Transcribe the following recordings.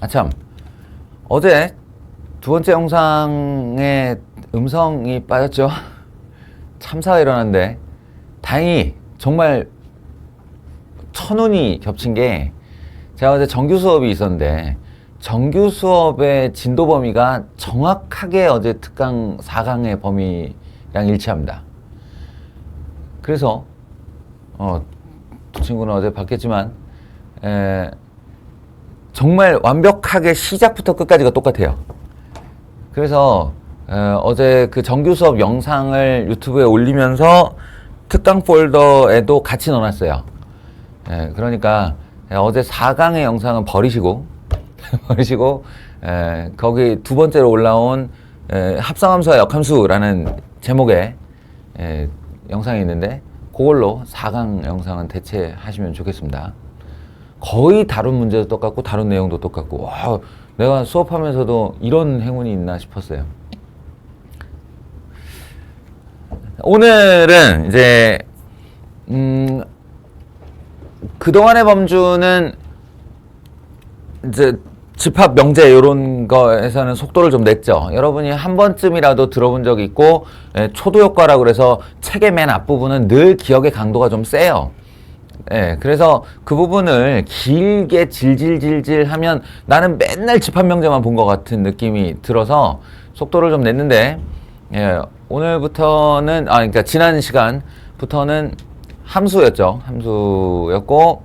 참. 어제 두 번째 영상에 음성이 빠졌죠? 참사가 일어났는데, 다행히 정말 천운이 겹친 게, 제가 어제 정규 수업이 있었는데, 정규 수업의 진도 범위가 정확하게 어제 특강 4강의 범위랑 일치합니다. 그래서, 두 친구는 어제 봤겠지만, 정말 완벽하게 시작부터 끝까지가 똑같아요. 그래서 어제 그 정규 수업 영상을 유튜브에 올리면서 특강 폴더에도 같이 넣어놨어요. 그러니까 어제 4강의 영상은 버리시고 거기 두 번째로 올라온 합성함수와 역함수라는 제목의 영상이 있는데 그걸로 4강 영상은 대체하시면 좋겠습니다. 거의 다룬 문제도 똑같고 다룬 내용도 똑같고, 와, 내가 수업하면서도 이런 행운이 있나 싶었어요. 오늘은 이제 그동안의 범주는 이제 집합 명제 이런 거에서는 속도를 좀 냈죠. 여러분이 한 번쯤이라도 들어본 적이 있고, 초도 효과라고 그래서 책의 맨 앞부분은 늘 기억의 강도가 좀 세요. 그래서 그 부분을 길게 질질질질 하면 나는 맨날 집합 명제만 본 것 같은 느낌이 들어서 속도를 좀 냈는데, 오늘부터는, 그러니까 지난 시간부터는 함수였죠. 함수였고,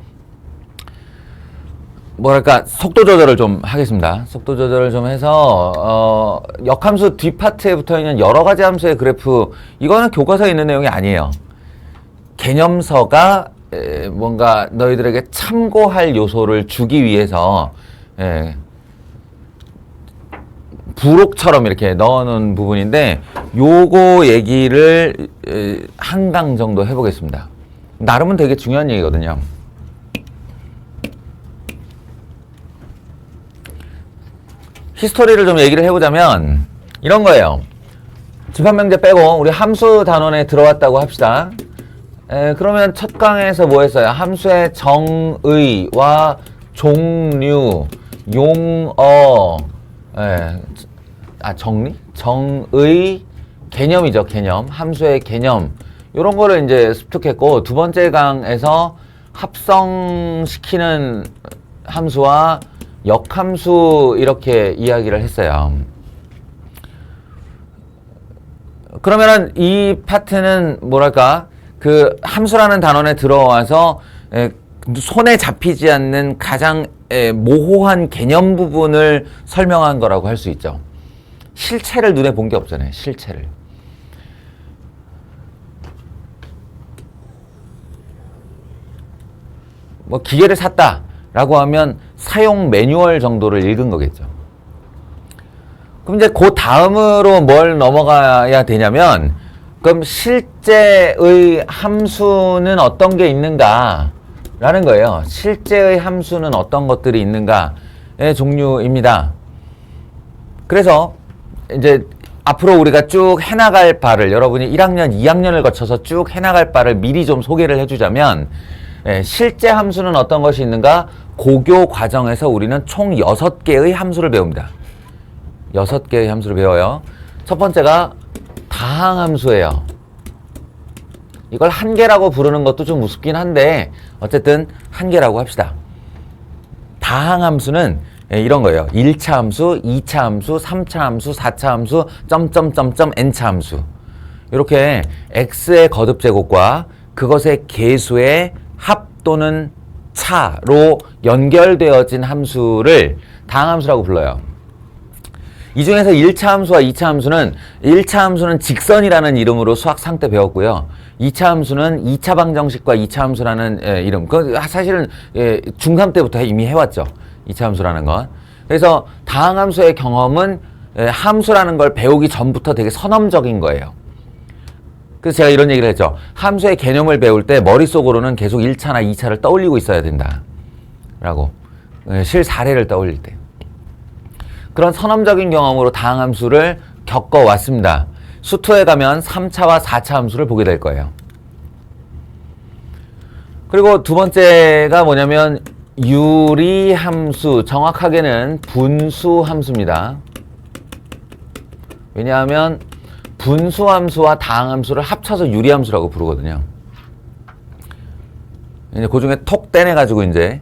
뭐랄까, 속도 조절을 좀 하겠습니다. 속도 조절을 좀 해서, 역함수 뒷파트에 붙어 있는 여러 가지 함수의 그래프, 이거는 교과서에 있는 내용이 아니에요. 개념서가 뭔가 너희들에게 참고할 요소를 주기 위해서 부록처럼 이렇게 넣어놓은 부분인데, 요거 얘기를 한 강 정도 해보겠습니다. 나름은 되게 중요한 얘기거든요. 히스토리를 좀 얘기를 해보자면 이런 거예요. 집합명제 빼고 우리 함수 단원에 들어왔다고 합시다. 그러면 첫 강에서 뭐 했어요? 함수의 정의와 종류, 용어, 정리? 정의, 개념이죠, 개념. 함수의 개념. 요런 거를 이제 습득했고, 두 번째 강에서 합성시키는 함수와 역함수 이렇게 이야기를 했어요. 그러면은 이 파트는 뭐랄까, 그 함수라는 단원에 들어와서 손에 잡히지 않는 가장 모호한 개념 부분을 설명한 거라고 할 수 있죠. 실체를 눈에 본 게 없잖아요. 실체를. 뭐 기계를 샀다라고 하면 사용 매뉴얼 정도를 읽은 거겠죠. 그럼 이제 그 다음으로 뭘 넘어가야 되냐면, 그럼 실제의 함수는 어떤 게 있는가 라는 거예요. 실제의 함수는 어떤 것들이 있는가의 종류입니다. 그래서 이제 앞으로 우리가 쭉 해나갈 바를, 여러분이 1학년, 2학년을 거쳐서 쭉 해나갈 바를 미리 좀 소개를 해주자면, 실제 함수는 어떤 것이 있는가? 고교 과정에서 우리는 총 6개의 함수를 배웁니다. 6개의 함수를 배워요. 첫 번째가 다항함수예요. 이걸 한계라고 부르는 것도 좀 우습긴 한데 어쨌든 한계라고 합시다. 다항함수는 이런 거예요. 1차 함수, 2차 함수, 3차 함수, 4차 함수, 점점점점 n차 함수. 이렇게 x의 거듭제곱과 그것의 계수의 합 또는 차로 연결되어진 함수를 다항함수라고 불러요. 이 중에서 1차 함수와 2차 함수는, 1차 함수는 직선이라는 이름으로 수학 상 때 배웠고요. 2차 함수는 2차 방정식과 2차 함수라는 이름. 그 사실은 중3 때부터 이미 해왔죠. 2차 함수라는 건. 그래서 다항함수의 경험은 함수라는 걸 배우기 전부터 되게 선험적인 거예요. 그래서 제가 이런 얘기를 했죠. 함수의 개념을 배울 때 머릿속으로는 계속 1차나 2차를 떠올리고 있어야 된다. 라고. 실사례를 떠올릴 때. 그런 선험적인 경험으로 다항함수를 겪어왔습니다. 수투에 가면 3차와 4차 함수를 보게 될 거예요. 그리고 두 번째가 뭐냐면 유리함수, 정확하게는 분수함수입니다. 왜냐하면 분수함수와 다항함수를 합쳐서 유리함수라고 부르거든요. 이제 그 중에 톡 떼내가지고 이제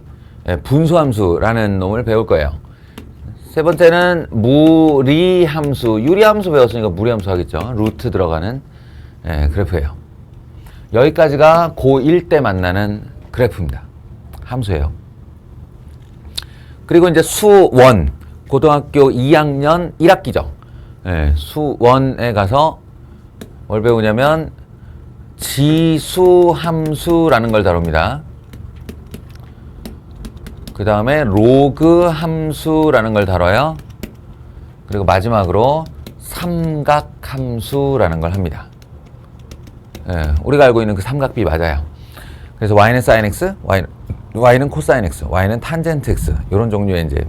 분수함수라는 놈을 배울 거예요. 세 번째는 무리함수. 유리함수 배웠으니까 무리함수 하겠죠. 루트 들어가는 그래프예요. 여기까지가 고1 때 만나는 그래프입니다. 함수예요. 그리고 이제 수원, 고등학교 2학년 1학기죠. 수원에 가서 뭘 배우냐면 지수함수라는 걸 다룹니다. 그 다음에 로그함수라는 걸 다뤄요. 그리고 마지막으로 삼각함수라는 걸 합니다. 우리가 알고 있는 그 삼각비 맞아요. 그래서 y는 sin x, y는 코사인 x, y는 탄젠트 x 이런 종류의 이제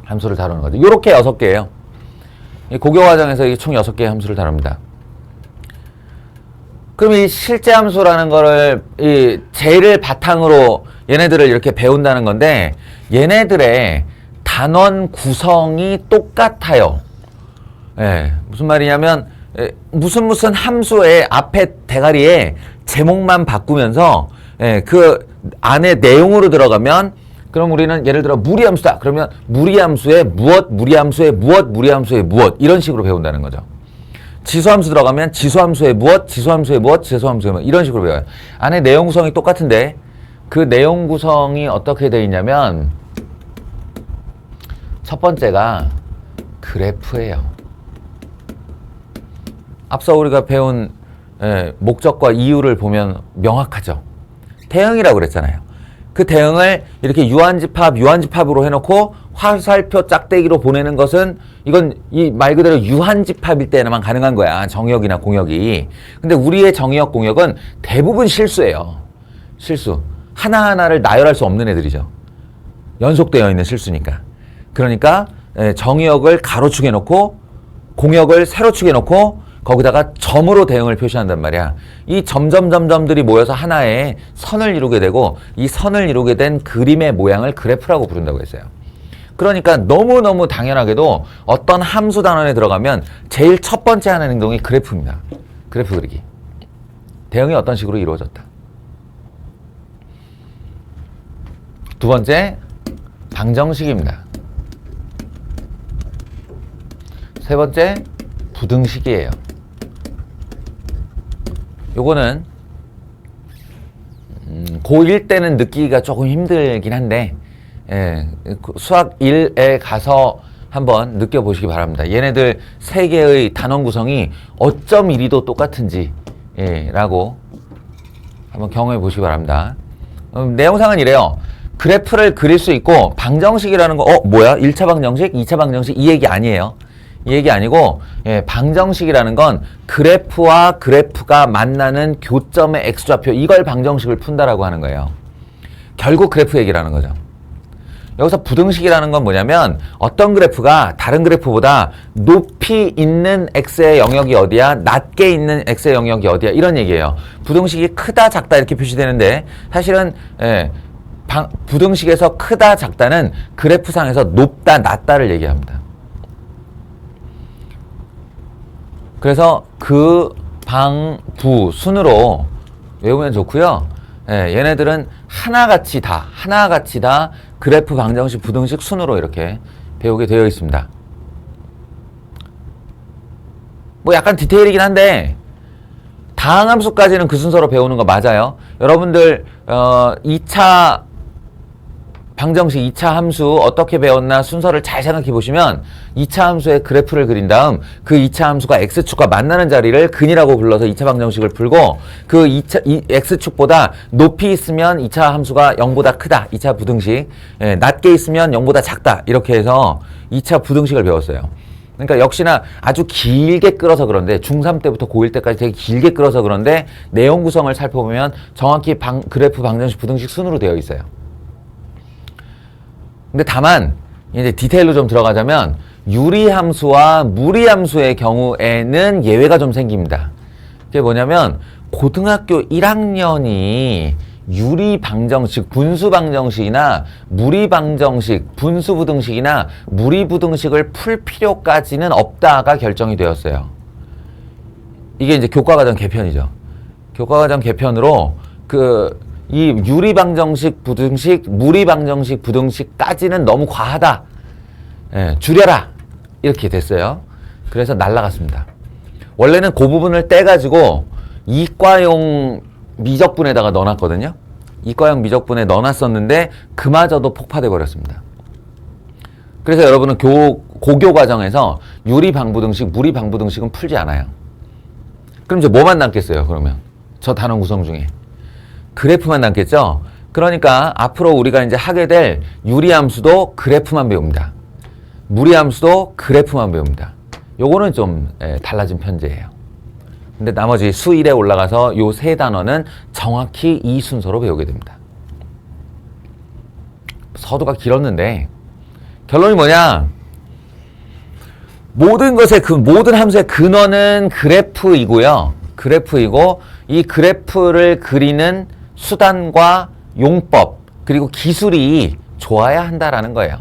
함수를 다루는 거죠. 이렇게 6개예요. 고교 과정에서 총 6개의 함수를 다룹니다. 그럼 이 실제 함수라는 거를 이 쟤를 바탕으로 얘네들을 이렇게 배운다는 건데 얘네들의 단원 구성이 똑같아요. 무슨 말이냐면 무슨 함수의 앞에 대가리에 제목만 바꾸면서 그 안에 내용으로 들어가면 그럼 우리는 예를 들어 무리함수다. 그러면 무리함수의 무엇, 무리함수의 무엇, 무리함수의 무엇 이런 식으로 배운다는 거죠. 지수함수 들어가면 지수함수의 무엇, 지수함수의 무엇, 지수함수의 무엇 이런 식으로 배워요. 안에 내용 구성이 똑같은데 그 내용 구성이 어떻게 되어 있냐면 첫 번째가 그래프예요. 앞서 우리가 배운 목적과 이유를 보면 명확하죠. 대응이라고 그랬잖아요. 그 대응을 이렇게 유한집합으로 해놓고 화살표 짝대기로 보내는 것은 이건 이 말 그대로 유한집합일 때만 가능한 거야. 정역이나 공역이. 근데 우리의 정역, 공역은 대부분 실수예요. 실수. 하나하나를 나열할 수 없는 애들이죠. 연속되어 있는 실수니까. 그러니까 정역을 가로축에 놓고 공역을 세로축에 놓고 거기다가 점으로 대응을 표시한단 말이야. 이 점점점점들이 모여서 하나의 선을 이루게 되고 이 선을 이루게 된 그림의 모양을 그래프라고 부른다고 했어요. 그러니까 너무너무 당연하게도 어떤 함수 단원에 들어가면 제일 첫 번째 하는 행동이 그래프입니다. 그래프 그리기. 대응이 어떤 식으로 이루어졌다. 두 번째, 방정식입니다. 세 번째, 부등식이에요. 요거는 고1 때는 느끼기가 조금 힘들긴 한데 수학 1에 가서 한번 느껴보시기 바랍니다. 얘네들 세 개의 단원 구성이 어쩜 이리도 똑같은지 라고 한번 경험해 보시기 바랍니다. 내용상은 이래요. 그래프를 그릴 수 있고 방정식이라는 거 뭐야? 1차 방정식, 2차 방정식 이 얘기 아니에요. 이 얘기 아니고 방정식이라는 건 그래프와 그래프가 만나는 교점의 x좌표 이걸 방정식을 푼다라고 하는 거예요. 결국 그래프 얘기라는 거죠. 여기서 부등식이라는 건 뭐냐면 어떤 그래프가 다른 그래프보다 높이 있는 x의 영역이 어디야, 낮게 있는 x의 영역이 어디야 이런 얘기예요. 부등식이 크다 작다 이렇게 표시되는데 사실은 부등식에서 크다 작다는 그래프상에서 높다 낮다를 얘기합니다. 그래서 그, 방, 부 순으로 외우면 좋고요. 얘네들은 하나같이 다 그래프, 방정식, 부등식 순으로 이렇게 배우게 되어 있습니다. 뭐 약간 디테일이긴 한데 다항함수까지는 그 순서로 배우는 거 맞아요. 여러분들 2차 방정식 2차 함수 어떻게 배웠나 순서를 잘 생각해 보시면 2차 함수의 그래프를 그린 다음 그 2차 함수가 x축과 만나는 자리를 근이라고 불러서 2차 방정식을 풀고 그 x축보다 높이 있으면 2차 함수가 0보다 크다. 2차 부등식. 낮게 있으면 0보다 작다. 이렇게 해서 2차 부등식을 배웠어요. 그러니까 역시나 아주 길게 끌어서 그런데 중3 때부터 고1 때까지 되게 길게 끌어서 그런데 내용 구성을 살펴보면 정확히 그래프, 방정식, 부등식 순으로 되어 있어요. 근데 다만 이제 디테일로 좀 들어가자면 유리함수와 무리함수의 경우에는 예외가 좀 생깁니다. 그게 뭐냐면 고등학교 1학년이 유리방정식, 분수방정식이나 무리방정식, 분수부등식이나 무리부등식을 풀 필요까지는 없다가 결정이 되었어요. 이게 이제 교과과정 개편이죠. 교과과정 개편으로 이 유리방정식, 부등식, 무리방정식, 부등식까지는 너무 과하다. 예, 줄여라. 이렇게 됐어요. 그래서 날라갔습니다. 원래는 그 부분을 떼가지고 이과용 미적분에다가 넣어놨거든요. 이과용 미적분에 넣어놨었는데 그마저도 폭파돼 버렸습니다. 그래서 여러분은 고교 과정에서 유리방부등식, 무리방부등식은 풀지 않아요. 그럼 이제 뭐만 남겠어요? 그러면 저 단원 구성 중에 그래프만 남겠죠. 그러니까 앞으로 우리가 이제 하게 될 유리함수도 그래프만 배웁니다. 무리함수도 그래프만 배웁니다. 요거는 좀 달라진 편제예요. 근데 나머지 수 1에 올라가서 요 세 단원은 정확히 이 순서로 배우게 됩니다. 서두가 길었는데 결론이 뭐냐? 모든 함수의 근원은 그래프이고요. 그래프이고 이 그래프를 그리는 수단과 용법 그리고 기술이 좋아야 한다라는 거예요.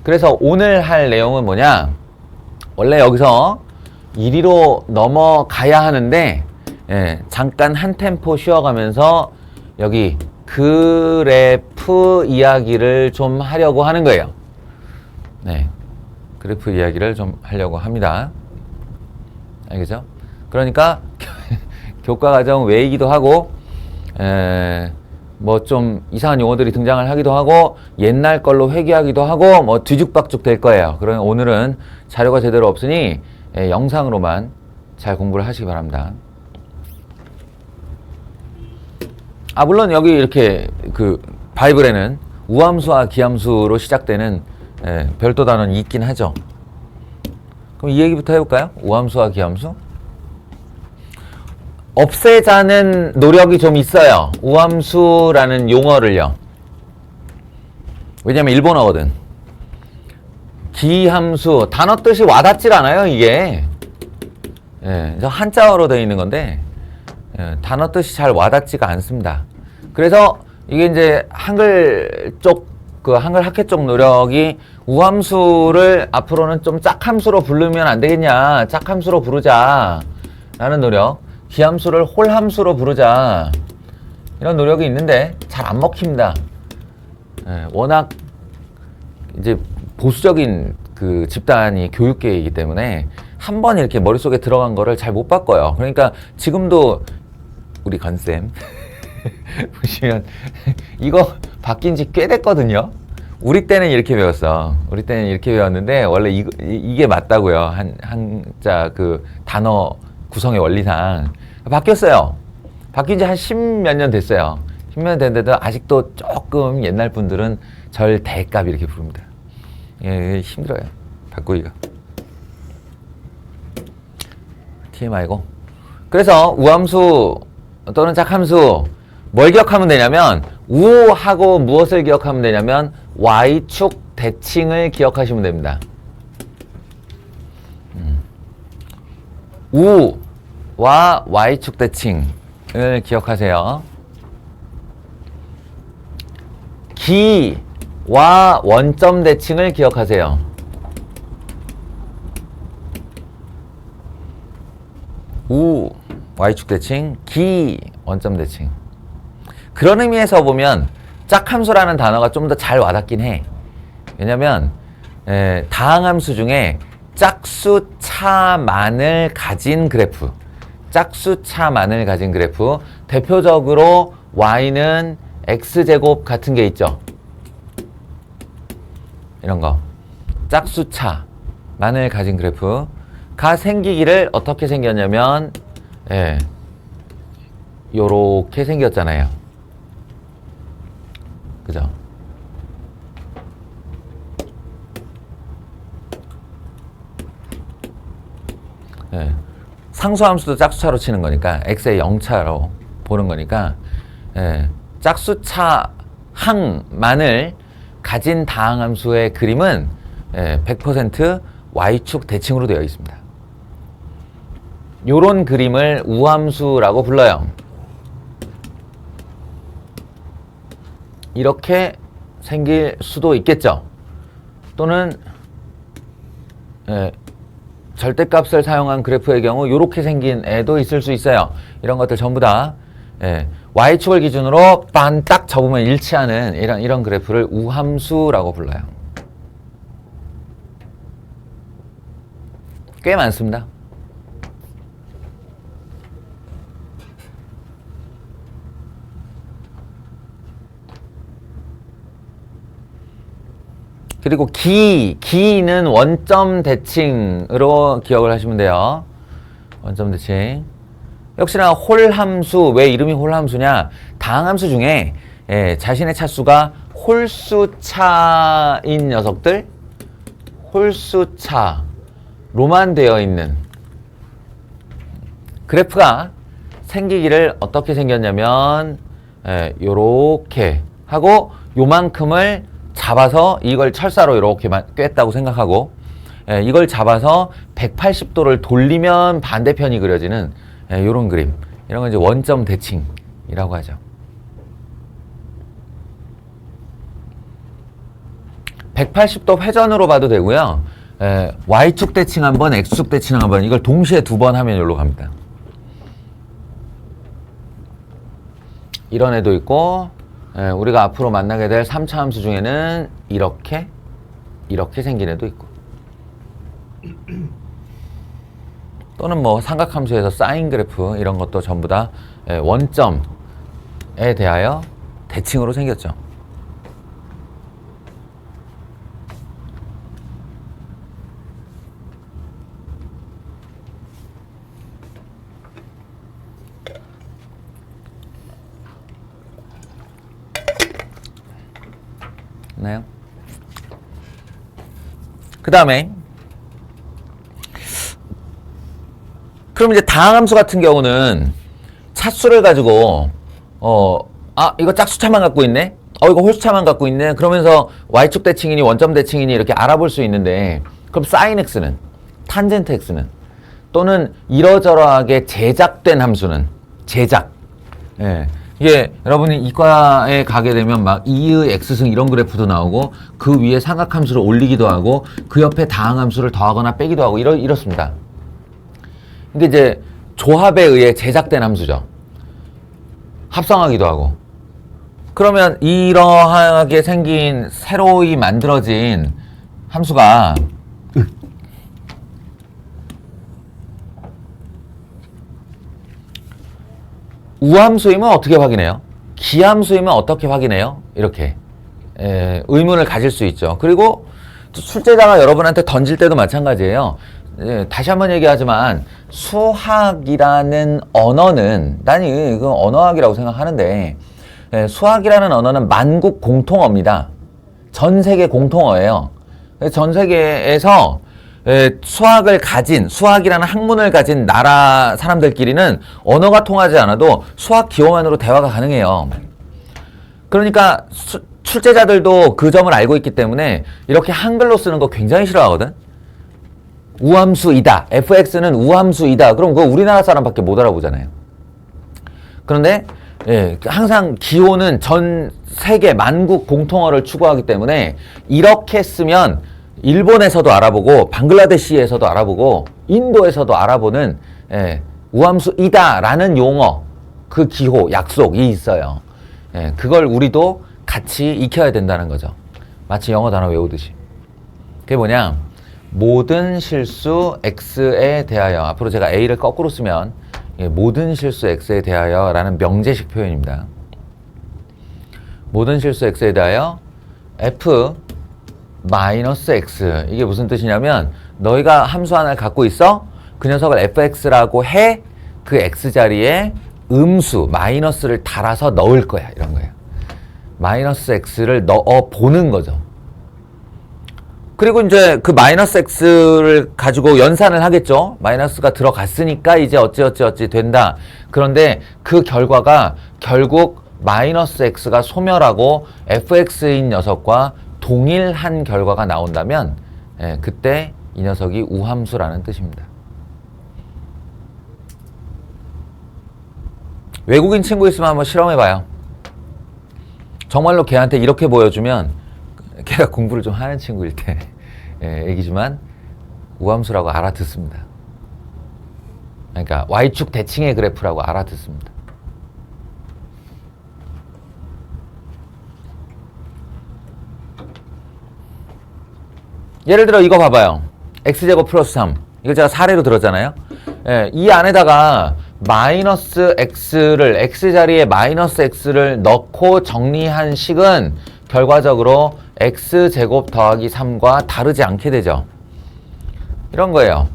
그래서 오늘 할 내용은 뭐냐? 원래 여기서 1위로 넘어가야 하는데 잠깐 한 템포 쉬어가면서 여기 그래프 이야기를 좀 하려고 하는 거예요. 네, 그래프 이야기를 좀 하려고 합니다. 알겠죠? 그러니까 교과과정 외이기도 하고 뭐 좀 이상한 용어들이 등장을 하기도 하고 옛날 걸로 회귀하기도 하고 뭐 뒤죽박죽 될 거예요. 그러면 오늘은 자료가 제대로 없으니 영상으로만 잘 공부를 하시기 바랍니다. 물론 여기 이렇게 바이블에는 우함수와 기함수로 시작되는 별도 단원이 있긴 하죠. 그럼 이 얘기부터 해볼까요? 우함수와 기함수. 없애자는 노력이 좀 있어요. 우함수라는 용어를요. 왜냐면 일본어거든. 기함수, 단어 뜻이 와닿질 않아요, 이게. 한자어로 되어 있는 건데, 단어 뜻이 잘 와닿지가 않습니다. 그래서 이게 이제 한글 쪽, 한글 학회 쪽 노력이 우함수를 앞으로는 좀 짝함수로 부르면 안 되겠냐. 짝함수로 부르자. 라는 노력. 기함수를 홀함수로 부르자. 이런 노력이 있는데 잘 안 먹힙니다. 워낙 이제 보수적인 집단이 교육계이기 때문에 한 번 이렇게 머릿속에 들어간 거를 잘 못 바꿔요. 그러니까 지금도 우리 건쌤 보시면 이거 바뀐 지 꽤 됐거든요. 우리 때는 이렇게 배웠어. 우리 때는 이렇게 배웠는데 원래 이게 맞다고요. 한자 단어 구성의 원리상 바뀌었어요. 바뀐 지 한 10몇 년 됐어요. 10몇 년 됐는데도 아직도 조금 옛날 분들은 절 대값 이렇게 부릅니다. 힘들어요. 바꾸기가. TMI고. 그래서 우함수 또는 짝함수 뭘 기억하면 되냐면 우하고 무엇을 기억하면 되냐면 Y축 대칭을 기억하시면 됩니다. 우와 Y축 대칭을 기억하세요. 기와 원점 대칭을 기억하세요. 우 Y축 대칭, 기 원점 대칭. 그런 의미에서 보면 짝함수라는 단어가 좀 더 잘 와닿긴 해. 왜냐면 다항함수 중에 짝수차만을 가진 그래프, 짝수차만을 가진 그래프, 대표적으로 y는 x제곱 같은 게 있죠. 이런 거 짝수차만을 가진 그래프가 생기기를 어떻게 생겼냐면 요렇게 생겼잖아요. 그죠? 상수함수도 짝수차로 치는 거니까 x의 0차로 보는 거니까 짝수차 항만을 가진 다항함수의 그림은 100% y축 대칭으로 되어 있습니다. 요런 그림을 우함수라고 불러요. 이렇게 생길 수도 있겠죠. 또는 절대값을 사용한 그래프의 경우 이렇게 생긴 애도 있을 수 있어요. 이런 것들 전부 다 Y축을 기준으로 딱 접으면 일치하는 이런 그래프를 우함수라고 불러요. 꽤 많습니다. 그리고 기는 원점 대칭으로 기억을 하시면 돼요. 원점 대칭. 역시나 홀함수, 왜 이름이 홀함수냐? 다항함수 중에 자신의 차수가 홀수차인 녀석들, 홀수차로만 되어 있는 그래프가 생기기를 어떻게 생겼냐면 요렇게 하고 요만큼을 잡아서 이걸 철사로 이렇게 꿰었다고 생각하고 이걸 잡아서 180도를 돌리면 반대편이 그려지는 이런 그림, 이런 건 이제 원점 대칭이라고 하죠. 180도 회전으로 봐도 되고요. Y축 대칭 한번, X축 대칭 한번, 이걸 동시에 두 번 하면 여기로 갑니다. 이런 애도 있고, 우리가 앞으로 만나게 될 3차 함수 중에는 이렇게 생긴 애도 있고, 또는 뭐 삼각함수에서 사인 그래프 이런 것도 전부 다 원점에 대하여 대칭으로 생겼죠. 나요? 그 다음에 그럼 이제 다항함수 같은 경우는 차수를 가지고 이거 짝수차만 갖고 있네? 이거 홀수차만 갖고 있네? 그러면서 Y축 대칭이니 원점 대칭이니 이렇게 알아볼 수 있는데, 그럼 sin x는, 탄젠트 x는, 또는 이러저러하게 제작된 함수는, 이게 여러분이 이과에 가게 되면 막 2의 x승 이런 그래프도 나오고, 그 위에 삼각함수를 올리기도 하고, 그 옆에 다항함수를 더하거나 빼기도 하고 이렇습니다. 이게 이제 조합에 의해 제작된 함수죠. 합성하기도 하고. 그러면 이러하게 생긴 새로이 만들어진 함수가 우함수이면 어떻게 확인해요? 기함수이면 어떻게 확인해요? 이렇게 의문을 가질 수 있죠. 그리고 출제자가 여러분한테 던질 때도 마찬가지예요. 다시 한번 얘기하지만 수학이라는 언어는, 난 이건 언어학이라고 생각하는데, 수학이라는 언어는 만국 공통어입니다. 전 세계 공통어예요. 전 세계에서 수학을 가진, 수학이라는 학문을 가진 나라 사람들끼리는 언어가 통하지 않아도 수학 기호만으로 대화가 가능해요. 그러니까 출제자들도 그 점을 알고 있기 때문에 이렇게 한글로 쓰는 거 굉장히 싫어하거든. 우함수이다. fx는 우함수이다. 그럼 그거 우리나라 사람밖에 못 알아보잖아요. 그런데 항상 기호는 전 세계 만국 공통어를 추구하기 때문에 이렇게 쓰면 일본에서도 알아보고 방글라데시에서도 알아보고 인도에서도 알아보는 우함수이다라는 용어, 그 기호, 약속이 있어요. 그걸 우리도 같이 익혀야 된다는 거죠. 마치 영어 단어 외우듯이. 그게 뭐냐? 모든 실수 x에 대하여, 앞으로 제가 a를 거꾸로 쓰면 모든 실수 x에 대하여 라는 명제식 표현입니다. 모든 실수 x에 대하여 f 마이너스 x, 이게 무슨 뜻이냐면 너희가 함수 하나를 갖고 있어? 그 녀석을 fx라고 해. 그 x 자리에 음수 마이너스를 달아서 넣을 거야, 이런 거예요. 마이너스 x를 넣어 보는 거죠. 그리고 이제 그 마이너스 x를 가지고 연산을 하겠죠. 마이너스가 들어갔으니까 이제 어찌 된다. 그런데 그 결과가 결국 마이너스 x가 소멸하고 fx인 녀석과 동일한 결과가 나온다면 그때 이 녀석이 우함수라는 뜻입니다. 외국인 친구 있으면 한번 실험해봐요. 정말로 걔한테 이렇게 보여주면 걔가 공부를 좀 하는 친구일 때 얘기지만 우함수라고 알아듣습니다. 그러니까 Y축 대칭의 그래프라고 알아듣습니다. 예를 들어 이거 봐봐요. x제곱 플러스 3. 이거 제가 사례로 들었잖아요. 이 안에다가 마이너스 x를 x자리에 마이너스 x를 넣고 정리한 식은 결과적으로 x제곱 더하기 3과 다르지 않게 되죠. 이런 거예요.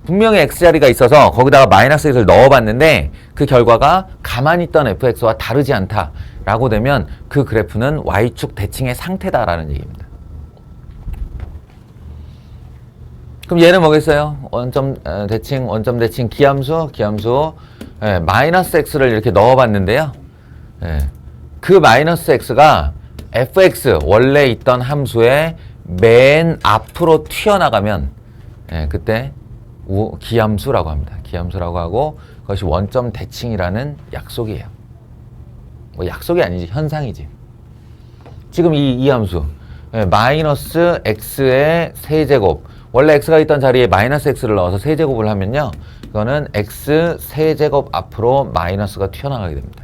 분명히 x자리가 있어서 거기다가 마이너스 x를 넣어봤는데 그 결과가 가만히 있던 fx와 다르지 않다라고 되면 그 그래프는 y축 대칭의 상태다라는 얘기입니다. 그럼 얘는 뭐겠어요? 원점 대칭, 기함수, 마이너스 x를 이렇게 넣어봤는데요. 그 마이너스 x가 fx, 원래 있던 함수의 맨 앞으로 튀어나가면 그때 기함수라고 합니다. 기함수라고 하고 그것이 원점 대칭이라는 약속이에요. 뭐 약속이 아니지, 현상이지. 지금 이 함수, 마이너스 x의 세제곱, 원래 x가 있던 자리에 마이너스 x를 넣어서 세제곱을 하면요, 이거는 x 세제곱 앞으로 마이너스가 튀어나가게 됩니다.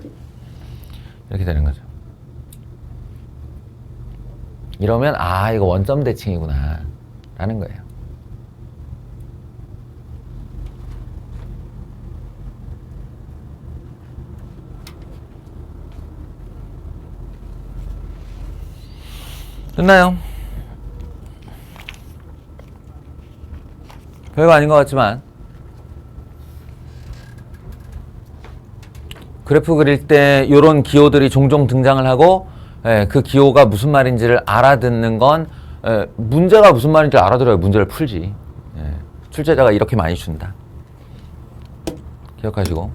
이렇게 되는 거죠. 이러면 아, 이거 원점 대칭이구나 라는 거예요. 됐나요? 별거 아닌 것 같지만 그래프 그릴 때 이런 기호들이 종종 등장을 하고 그 기호가 무슨 말인지를 알아듣는 건 문제가 무슨 말인지 알아들어야 문제를 풀지. 출제자가 이렇게 많이 준다. 기억하시고.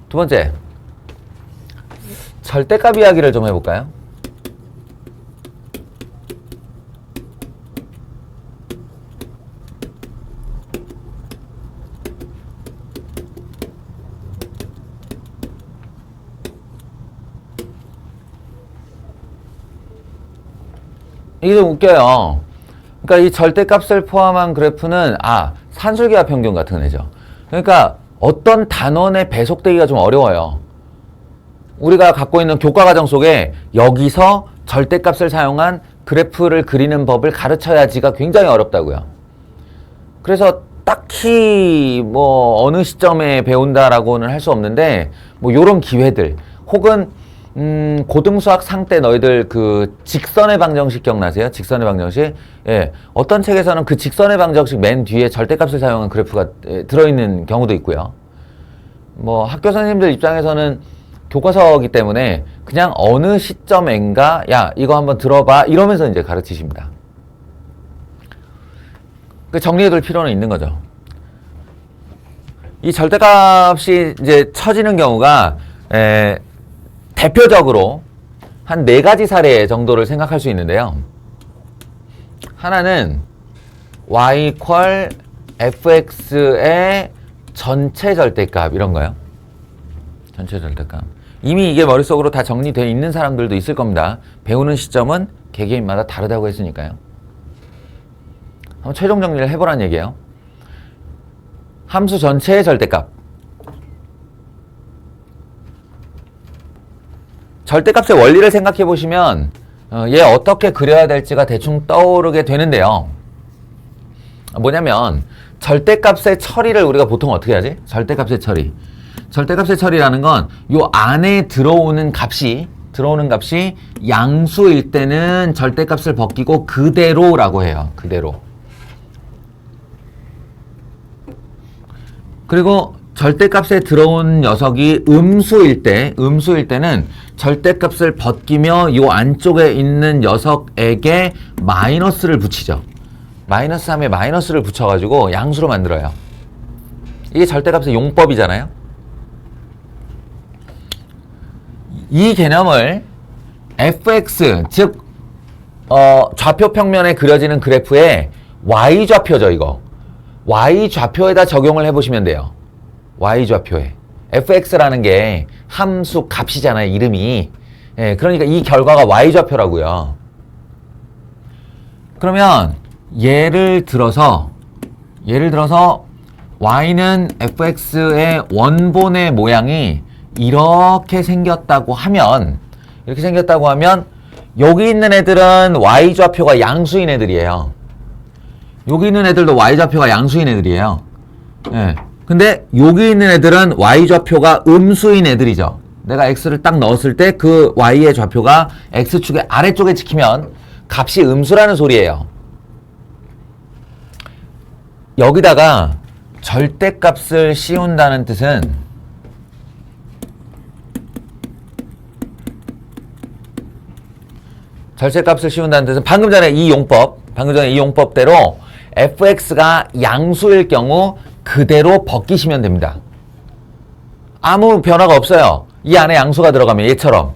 두 번째, 절대값 이야기를 좀 해볼까요? 이게 좀 웃겨요. 그러니까 이 절대값을 포함한 그래프는 산술기하 평균 같은 애죠. 그러니까 어떤 단원에 배속되기가 좀 어려워요. 우리가 갖고 있는 교과과정 속에 여기서 절대값을 사용한 그래프를 그리는 법을 가르쳐야지가 굉장히 어렵다고요. 그래서 딱히 뭐 어느 시점에 배운다라고는 할 수 없는데 뭐 요런 기회들 혹은 고등수학 상 때 너희들 그 직선의 방정식 기억나세요? 직선의 방정식. 어떤 책에서는 그 직선의 방정식 맨 뒤에 절대값을 사용한 그래프가 들어있는 경우도 있고요. 뭐 학교 선생님들 입장에서는 교과서이기 때문에 그냥 어느 시점인가 야 이거 한번 들어봐 이러면서 이제 가르치십니다. 그 정리해둘 필요는 있는 거죠. 이 절대값이 이제 쳐지는 경우가 대표적으로 한 4가지 사례 정도를 생각할 수 있는데요. 하나는 y = fx의 전체 절대값 이런 거요. 전체 절대값. 이미 이게 머릿속으로 다 정리되어 있는 사람들도 있을 겁니다. 배우는 시점은 개개인마다 다르다고 했으니까요. 한번 최종 정리를 해보라는 얘기예요. 함수 전체의 절대값. 절대값의 원리를 생각해 보시면 얘 어떻게 그려야 될지가 대충 떠오르게 되는데요. 뭐냐면 절대값의 처리를 우리가 보통 어떻게 하지? 절대값의 처리. 절대값의 처리라는 건 요 안에 들어오는 값이 양수일 때는 절대값을 벗기고 그대로라고 해요. 그대로. 그리고 절대값에 들어온 녀석이 음수일 때는 절대값을 벗기며 이 안쪽에 있는 녀석에게 마이너스를 붙이죠. 마이너스 3에 마이너스를 붙여가지고 양수로 만들어요. 이게 절대값의 용법이잖아요. 이 개념을 fx, 즉 좌표 평면에 그려지는 그래프의 y좌표죠. 이거 y좌표에다 적용을 해보시면 돼요. y좌표에 fx라는 게 함수 값이잖아요. 이름이. 예, 그러니까 이 결과가 y좌표라고요. 그러면 예를 들어서 y는 fx의 원본의 모양이 이렇게 생겼다고 하면 여기 있는 애들은 y좌표가 양수인 애들이에요. 여기 있는 애들도 y좌표가 양수인 애들이에요. 예. 근데 여기 있는 애들은 y좌표가 음수인 애들이죠. 내가 x를 딱 넣었을 때 그 y의 좌표가 x축의 아래쪽에 찍히면 값이 음수라는 소리예요. 여기다가 절대값을 씌운다는 뜻은 방금 전에 이 용법대로 fx가 양수일 경우 그대로 벗기시면 됩니다. 아무 변화가 없어요. 이 안에 양수가 들어가면 얘처럼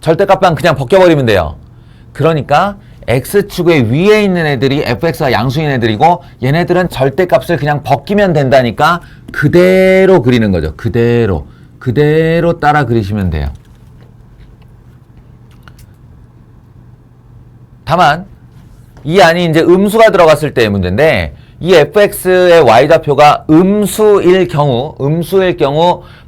절대값만 그냥 벗겨버리면 돼요. 그러니까 x축의 위에 있는 애들이 fx가 양수인 애들이고 얘네들은 절대값을 그냥 벗기면 된다니까 그대로 그리는 거죠. 그대로 따라 그리시면 돼요. 다만 이 안이 이제 음수가 들어갔을 때의 문제인데 이 fx의 y좌표가 음수일 경우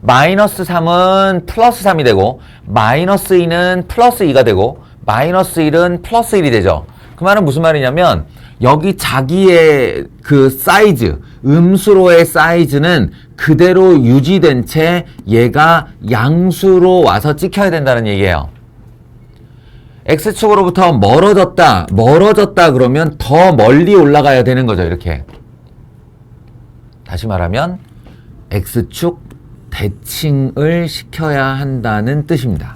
마이너스 3은 플러스 3이 되고 마이너스 2는 플러스 2가 되고 마이너스 1은 플러스 1이 되죠. 그 말은 무슨 말이냐면 여기 자기의 그 사이즈, 음수로의 사이즈는 그대로 유지된 채 얘가 양수로 와서 찍혀야 된다는 얘기예요. x축으로부터 멀어졌다 그러면 더 멀리 올라가야 되는 거죠. 이렇게. 다시 말하면 x축 대칭을 시켜야 한다는 뜻입니다.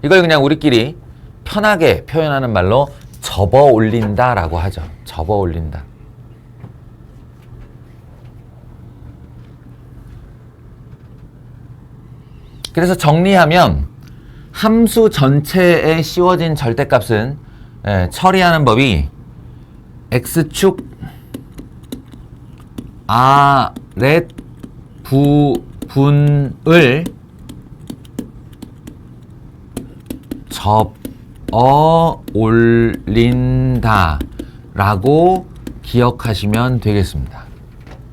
이걸 그냥 우리끼리 편하게 표현하는 말로 접어 올린다 라고 하죠. 접어 올린다. 그래서 정리하면 함수 전체에 씌워진 절대값은 처리하는 법이 x축 아랫 부분을 접어 올린다 라고 기억하시면 되겠습니다.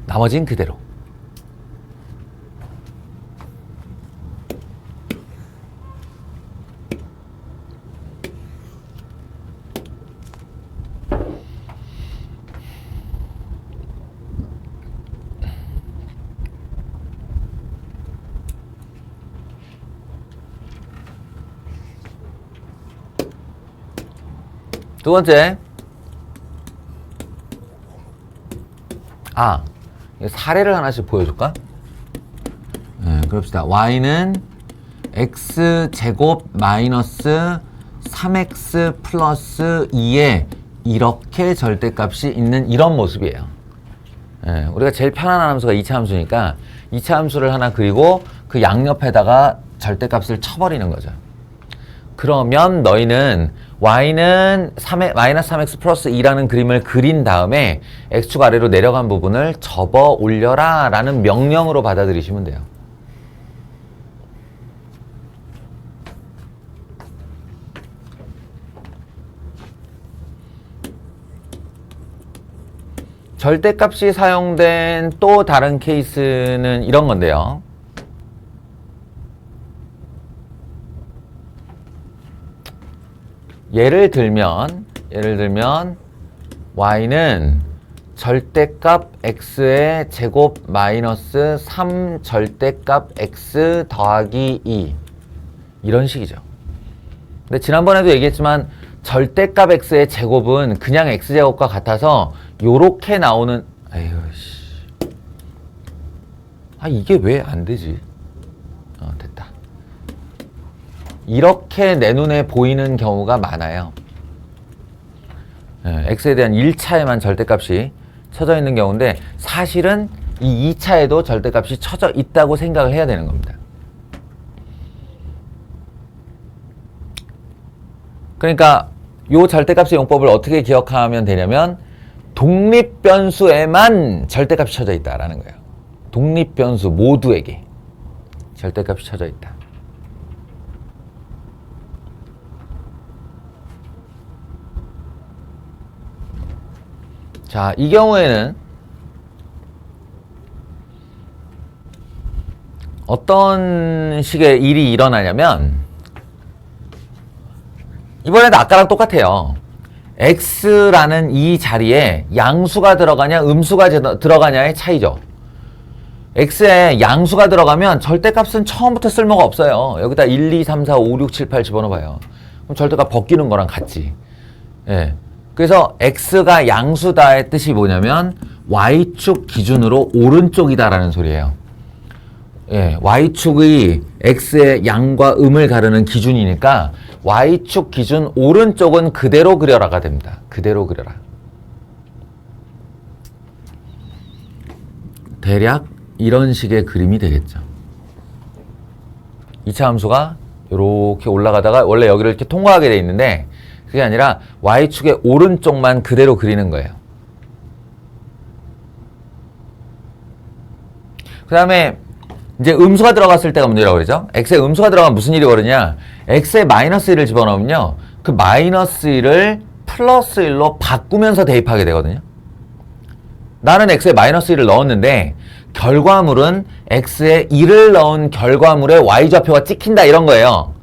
나머진 그대로. 두 번째, 사례를 하나씩 보여줄까? 그럽시다. y는 x제곱 마이너스 3x 플러스 2에 이렇게 절대값이 있는 이런 모습이에요. 우리가 제일 편안한 함수가 2차 함수니까 2차 함수를 하나 그리고 그 양옆에다가 절대값을 쳐버리는 거죠. 그러면 너희는 y는 마이너스 3x 플러스 2라는 그림을 그린 다음에 x축 아래로 내려간 부분을 접어 올려라 라는 명령으로 받아들이시면 돼요. 절대값이 사용된 또 다른 케이스는 이런 건데요. 예를 들면 y는 절대값 x의 제곱 마이너스 3 절대값 x 더하기 2 이런 식이죠. 근데 지난번에도 얘기했지만 절대값 x의 제곱은 그냥 x제곱과 같아서 요렇게 나오는 이게 왜 안 되지? 됐다. 이렇게 내 눈에 보이는 경우가 많아요. x에 대한 1차에만 절대값이 쳐져 있는 경우인데 사실은 이 2차에도 절대값이 쳐져 있다고 생각을 해야 되는 겁니다. 그러니까 이 절대값의 용법을 어떻게 기억하면 되냐면 독립변수에만 절대값이 쳐져 있다라는 거예요. 독립변수 모두에게. 절대값이 쳐져 있다. 자, 이 경우에는 어떤 식의 일이 일어나냐면 이번에도 아까랑 똑같아요. x라는 이 자리에 양수가 들어가냐 음수가 들어가냐의 차이죠. x에 양수가 들어가면 절대값은 처음부터 쓸모가 없어요. 여기다 1, 2, 3, 4, 5, 6, 7, 8 집어넣어봐요. 그럼 절대값 벗기는 거랑 같지. 예. 그래서 x가 양수다의 뜻이 뭐냐면 y축 기준으로 오른쪽이다라는 소리예요. 예, y축의 x의 양과 음을 가르는 기준이니까 y축 기준 오른쪽은 그대로 그려라가 됩니다. 그대로 그려라. 대략 이런 식의 그림이 되겠죠. 2차 함수가 이렇게 올라가다가 원래 여기를 이렇게 통과하게 돼 있는데 그게 아니라 y축의 오른쪽만 그대로 그리는 거예요. 그 다음에 이제 음수가 들어갔을 때가 문제라고 그러죠. x에 음수가 들어가면 무슨 일이 벌어지냐. x에 마이너스 1을 집어넣으면요. 그 마이너스 1을 플러스 1로 바꾸면서 대입하게 되거든요. 나는 x에 마이너스 1을 넣었는데 결과물은 x에 1을 넣은 결과물에 y좌표가 찍힌다 이런 거예요.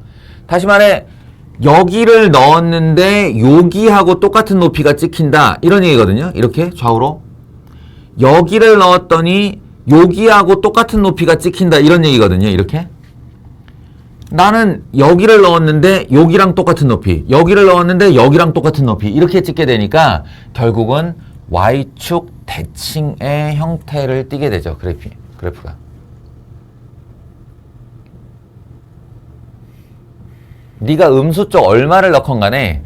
다시 말해 여기를 넣었는데 여기하고 똑같은 높이가 찍힌다 이런 얘기거든요. 이렇게 좌우로 여기를 넣었더니 여기하고 똑같은 높이가 찍힌다 이런 얘기거든요. 이렇게 나는 여기를 넣었는데 여기랑 똑같은 높이, 여기를 넣었는데 여기랑 똑같은 높이 이렇게 찍게 되니까 결국은 y축 대칭의 형태를 띠게 되죠. 그래프가. 네가 음수 쪽 얼마를 넣건 간에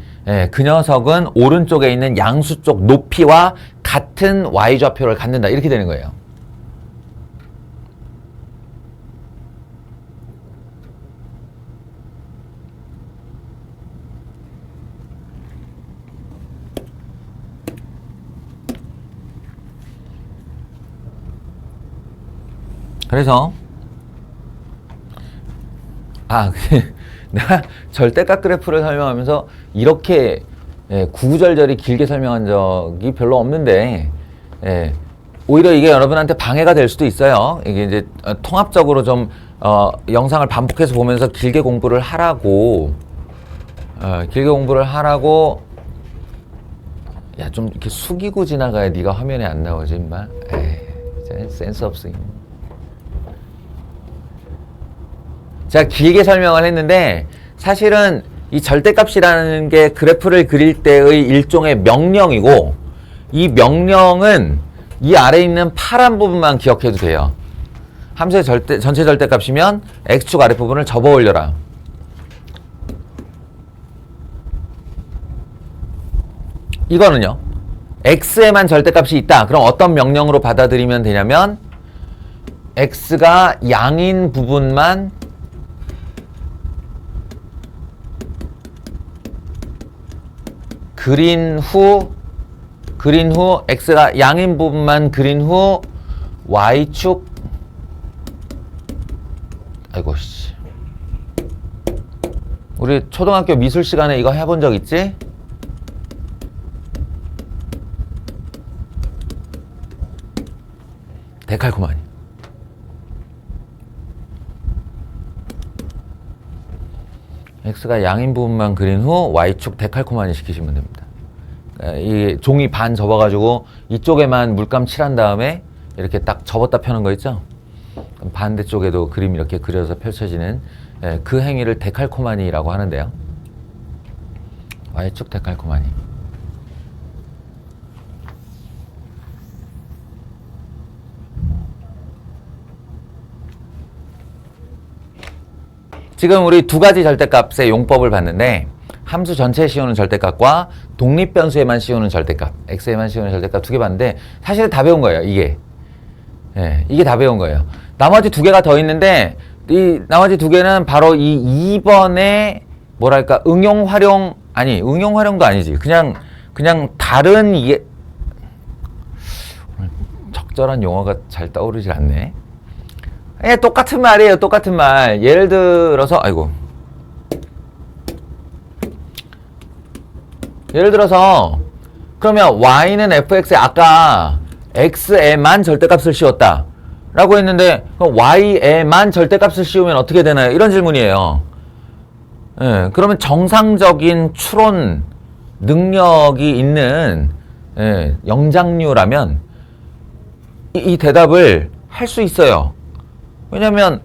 그 녀석은 오른쪽에 있는 양수 쪽 높이와 같은 y좌표를 갖는다 이렇게 되는 거예요. 그래서 내가 절대값 그래프를 설명하면서 이렇게 구구절절히 길게 설명한 적이 별로 없는데 오히려 이게 여러분한테 방해가 될 수도 있어요. 이게 이제 통합적으로 좀 영상을 반복해서 보면서 길게 공부를 하라고 야, 좀 이렇게 숙이고 지나가야 네가 화면에 안 나오지 임마. 에이, 센스 없어. 제가 길게 설명을 했는데 사실은 이 절대값이라는 게 그래프를 그릴 때의 일종의 명령이고 이 명령은 이 아래에 있는 파란 부분만 기억해도 돼요. 함수의 전체 절대값이면 x축 아랫부분을 접어 올려라. 이거는요. x에만 절대값이 있다. 그럼 어떤 명령으로 받아들이면 되냐면 x가 양인 부분만 그린 후 x가 양인 부분만 그린 후 y축 아이고 씨 우리 초등학교 미술 시간에 이거 해본 적 있지? 데칼코마니 x가 양인 부분만 그린 후 y축 데칼코마니 시키시면 됩니다. 이 종이 반 접어가지고 이쪽에만 물감 칠한 다음에 이렇게 딱 접었다 펴는 거 있죠? 그럼 반대쪽에도 그림이 이렇게 그려서 펼쳐지는 그 행위를 데칼코마니라고 하는데요. y축 데칼코마니. 지금 우리 두 가지 절대값의 용법을 봤는데 함수 전체에 씌우는 절대값과 독립변수에만 씌우는 절대값, x에만 씌우는 절대값 두 개 봤는데 사실은 다 배운 거예요. 이게 다 배운 거예요. 나머지 두 개가 더 있는데 이 나머지 두 개는 바로 이 2번의 뭐랄까 응용 활용도 아니지. 그냥 다른 적절한 용어가 잘 떠오르질 않네. 예, 똑같은 말이에요. 똑같은 말. 예를 들어서 아이고. 예를 들어서 그러면 y는 fx에 아까 x에만 절대값을 씌웠다 라고 했는데 그럼 y에만 절대값을 씌우면 어떻게 되나요? 이런 질문이에요. 예, 그러면 정상적인 추론 능력이 있는 영장류라면 이 대답을 할 수 있어요. 왜냐면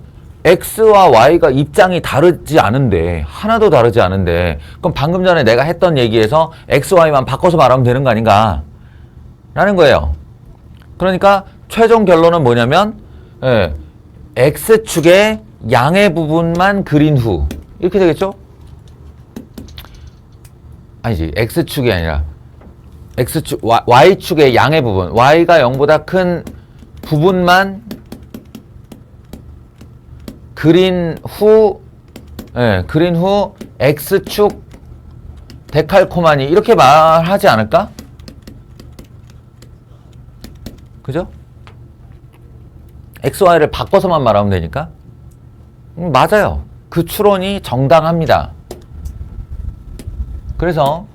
x와 y가 입장이 다르지 않은데 하나도 다르지 않은데 그럼 방금 전에 내가 했던 얘기에서 x, y만 바꿔서 말하면 되는 거 아닌가 라는 거예요. 그러니까 최종 결론은 뭐냐면 x축의 양의 부분만 그린 후 이렇게 되겠죠? 아니지, x축이 아니라 x축, y축의 양의 부분, y가 0보다 큰 부분만 그린 후 x축 데칼코마니 이렇게 말하지 않을까? 그죠? x, y를 바꿔서만 말하면 되니까 맞아요. 그 추론이 정당합니다. 그래서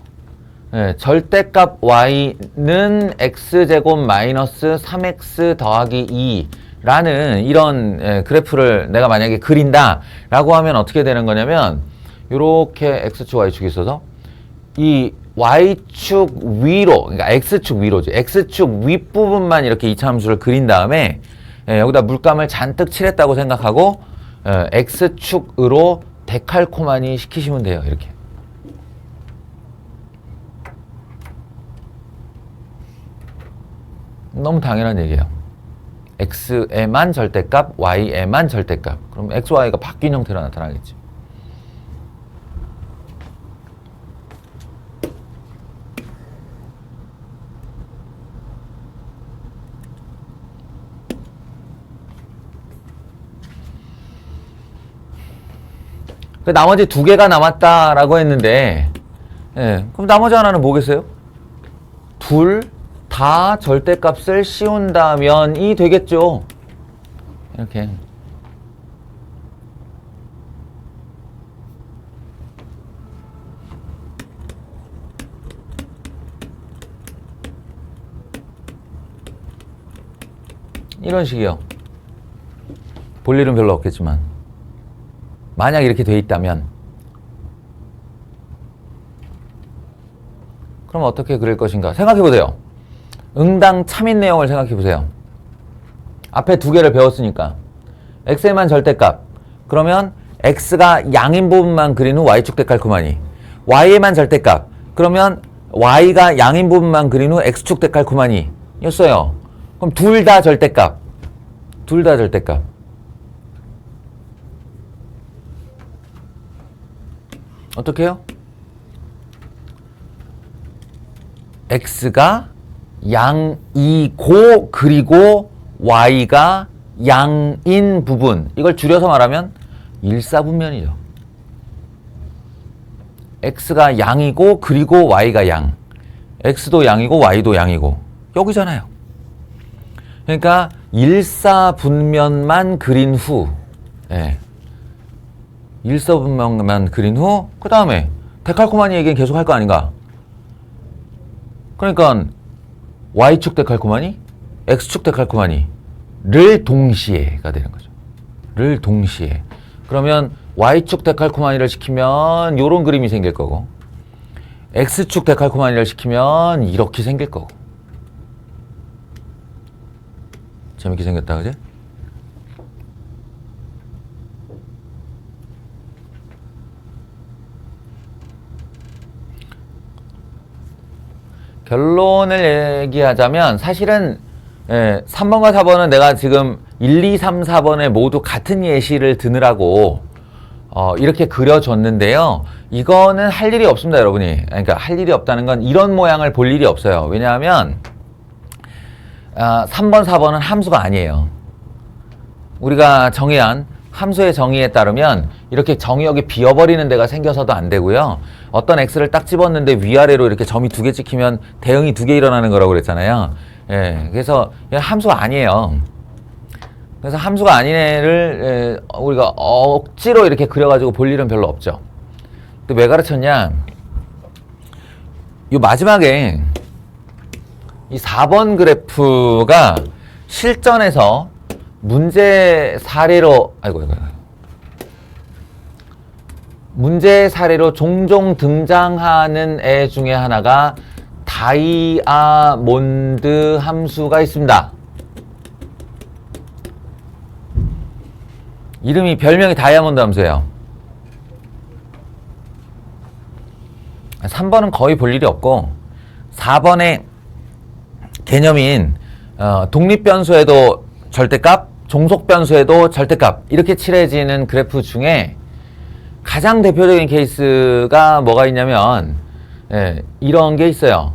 절대값 y는 x제곱 마이너스 3x 더하기 2 라는 이런 그래프를 내가 만약에 그린다 라고 하면 어떻게 되는 거냐면 이렇게 x축 y축이 있어서 이 y축 위로, 그러니까 x축 위로죠. x축 윗부분만 이렇게 이차함수를 그린 다음에 여기다 물감을 잔뜩 칠했다고 생각하고 x축으로 데칼코마니 시키시면 돼요. 이렇게. 너무 당연한 얘기예요. x에만 절대값, y에만 절대값. 그럼 x, y가 바뀐 형태로 나타나겠지. 그 나머지 두 개가 남았다라고 했는데, 그럼 나머지 하나는 뭐겠어요? 둘 다 절대값을 씌운다면이 되겠죠. 이렇게. 이런 식이요. 볼 일은 별로 없겠지만 만약 이렇게 돼 있다면 그럼 어떻게 그릴 것인가 생각해 보세요. 응당 참인 내용을 생각해 보세요. 앞에 두 개를 배웠으니까 x에만 절대값 그러면 x가 양인 부분만 그린 후 y축 데칼코마니 y에만 절대값 그러면 y가 양인 부분만 그린 후 x축 데칼코마니 였어요. 그럼 둘 다 절대값 어떻게 해요? x가 양이고 그리고 y가 양인 부분 이걸 줄여서 말하면 일사분면이죠. x가 양이고 그리고 y가 양 x도 양이고 y도 양이고 여기잖아요. 그러니까 일사분면만 그린 후 일사분면만 그린 후 그 다음에 데칼코마니 얘기는 계속 할 거 아닌가. 그러니까 y축 데칼코마니 x축 데칼코마니를 동시에가 되는 거죠. 를 동시에. 그러면 y축 데칼코마니를 시키면 요런 그림이 생길 거고 x축 데칼코마니를 시키면 이렇게 생길 거고. 재밌게 생겼다 그지? 결론을 얘기하자면 사실은 3번과 4번은 내가 지금 1, 2, 3, 4번에 모두 같은 예시를 드느라고 이렇게 그려줬는데요. 이거는 할 일이 없습니다, 여러분이. 그러니까 할 일이 없다는 건 이런 모양을 볼 일이 없어요. 왜냐하면 3번, 4번은 함수가 아니에요. 우리가 정의한 함수의 정의에 따르면 이렇게 정의역이 비어버리는 데가 생겨서도 안 되고요. 어떤 x를 딱 집었는데 위아래로 이렇게 점이 두 개 찍히면 대응이 두 개 일어나는 거라고 그랬잖아요. 그래서 함수가 아니에요. 그래서 함수가 아닌 애를 우리가 억지로 이렇게 그려가지고 볼 일은 별로 없죠. 또 왜 가르쳤냐? 이 마지막에 이 4번 그래프가 실전에서 문제 사례로 문제 사례로 종종 등장하는 애 중에 하나가 다이아몬드 함수가 있습니다. 이름이 별명이 다이아몬드 함수예요. 3번은 거의 볼 일이 없고 4번의 개념인 독립변수에도 절대값, 종속변수에도 절대값 이렇게 칠해지는 그래프 중에 가장 대표적인 케이스가 뭐가 있냐면 이런 게 있어요.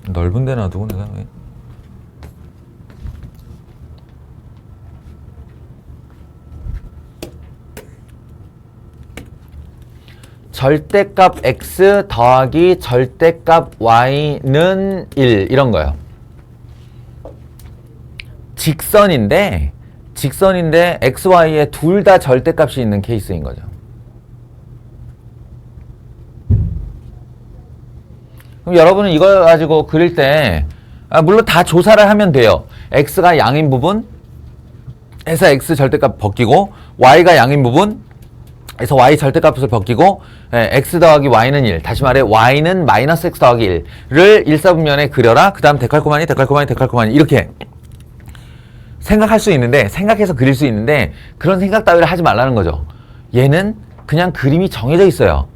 넓은 데 놔두고 내가 왜 절대값 x 더하기 절대값 y는 1 이런 거예요. 직선인데 x, y에 둘 다 절대값이 있는 케이스인 거죠. 그럼 여러분은 이걸 가지고 그릴 때 물론 다 조사를 하면 돼요. x가 양인 부분 해서 x 절대값 벗기고 y가 양인 부분 그래서 y 절대값을 벗기고 x 더하기 y는 1 다시 말해 y는 마이너스 x 더하기 1을 일사분면에 그려라. 그 다음 데칼코마니 이렇게 생각할 수 있는데 생각해서 그릴 수 있는데 그런 생각 따위를 하지 말라는 거죠. 얘는 그냥 그림이 정해져 있어요.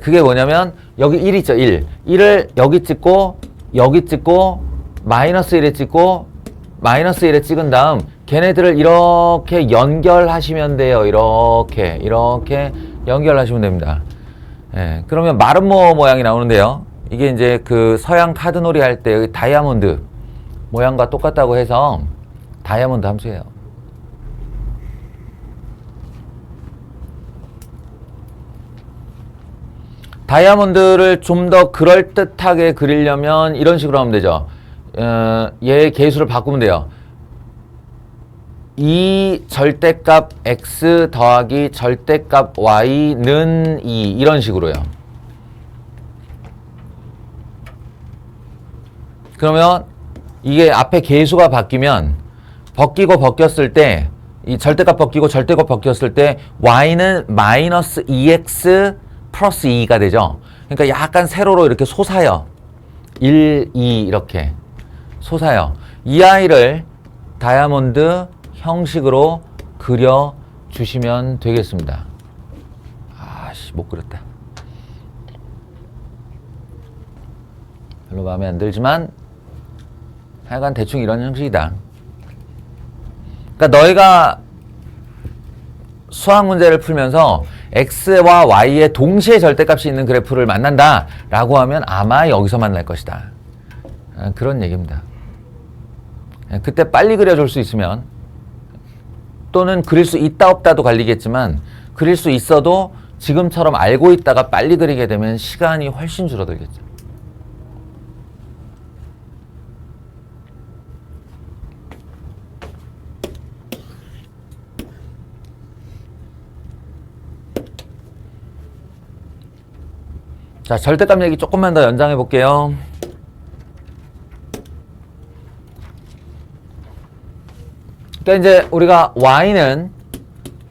그게 뭐냐면 여기 1 있죠. 1을 여기 찍고 여기 찍고 마이너스 1에 찍고 마이너스 1에 찍은 다음 걔네들을 이렇게 연결하시면 돼요. 이렇게 연결하시면 됩니다. 그러면 마름모 모양이 나오는데요. 이게 이제 그 서양 카드놀이 할 때 다이아몬드 모양과 똑같다고 해서 다이아몬드 함수예요. 다이아몬드를 좀 더 그럴듯하게 그리려면 이런 식으로 하면 되죠. 얘의 계수를 바꾸면 돼요. 이 절대값 x 더하기 절대값 y는 2 이런 식으로요. 그러면 이게 앞에 계수가 바뀌면 벗기고 벗겼을 때 이 절대값 벗기고 절대값 벗겼을 때 y는 마이너스 2x 플러스 2가 되죠. 그러니까 약간 세로로 이렇게 솟아요. 1, 2 이렇게 솟아요. 이 아이를 다이아몬드 형식으로 그려주시면 되겠습니다. 아씨 못 그렸다. 별로 마음에 안 들지만 하여간 대충 이런 형식이다. 그러니까 너희가 수학 문제를 풀면서 x와 y의 동시에 절대값이 있는 그래프를 만난다 라고 하면 아마 여기서 만날 것이다. 그런 얘기입니다. 그때 빨리 그려줄 수 있으면 또는 그릴 수 있다 없다도 갈리겠지만 그릴 수 있어도 지금처럼 알고 있다가 빨리 그리게 되면 시간이 훨씬 줄어들겠죠. 자, 절대값 얘기 조금만 더 연장해 볼게요. 그러니까 이제 우리가 y는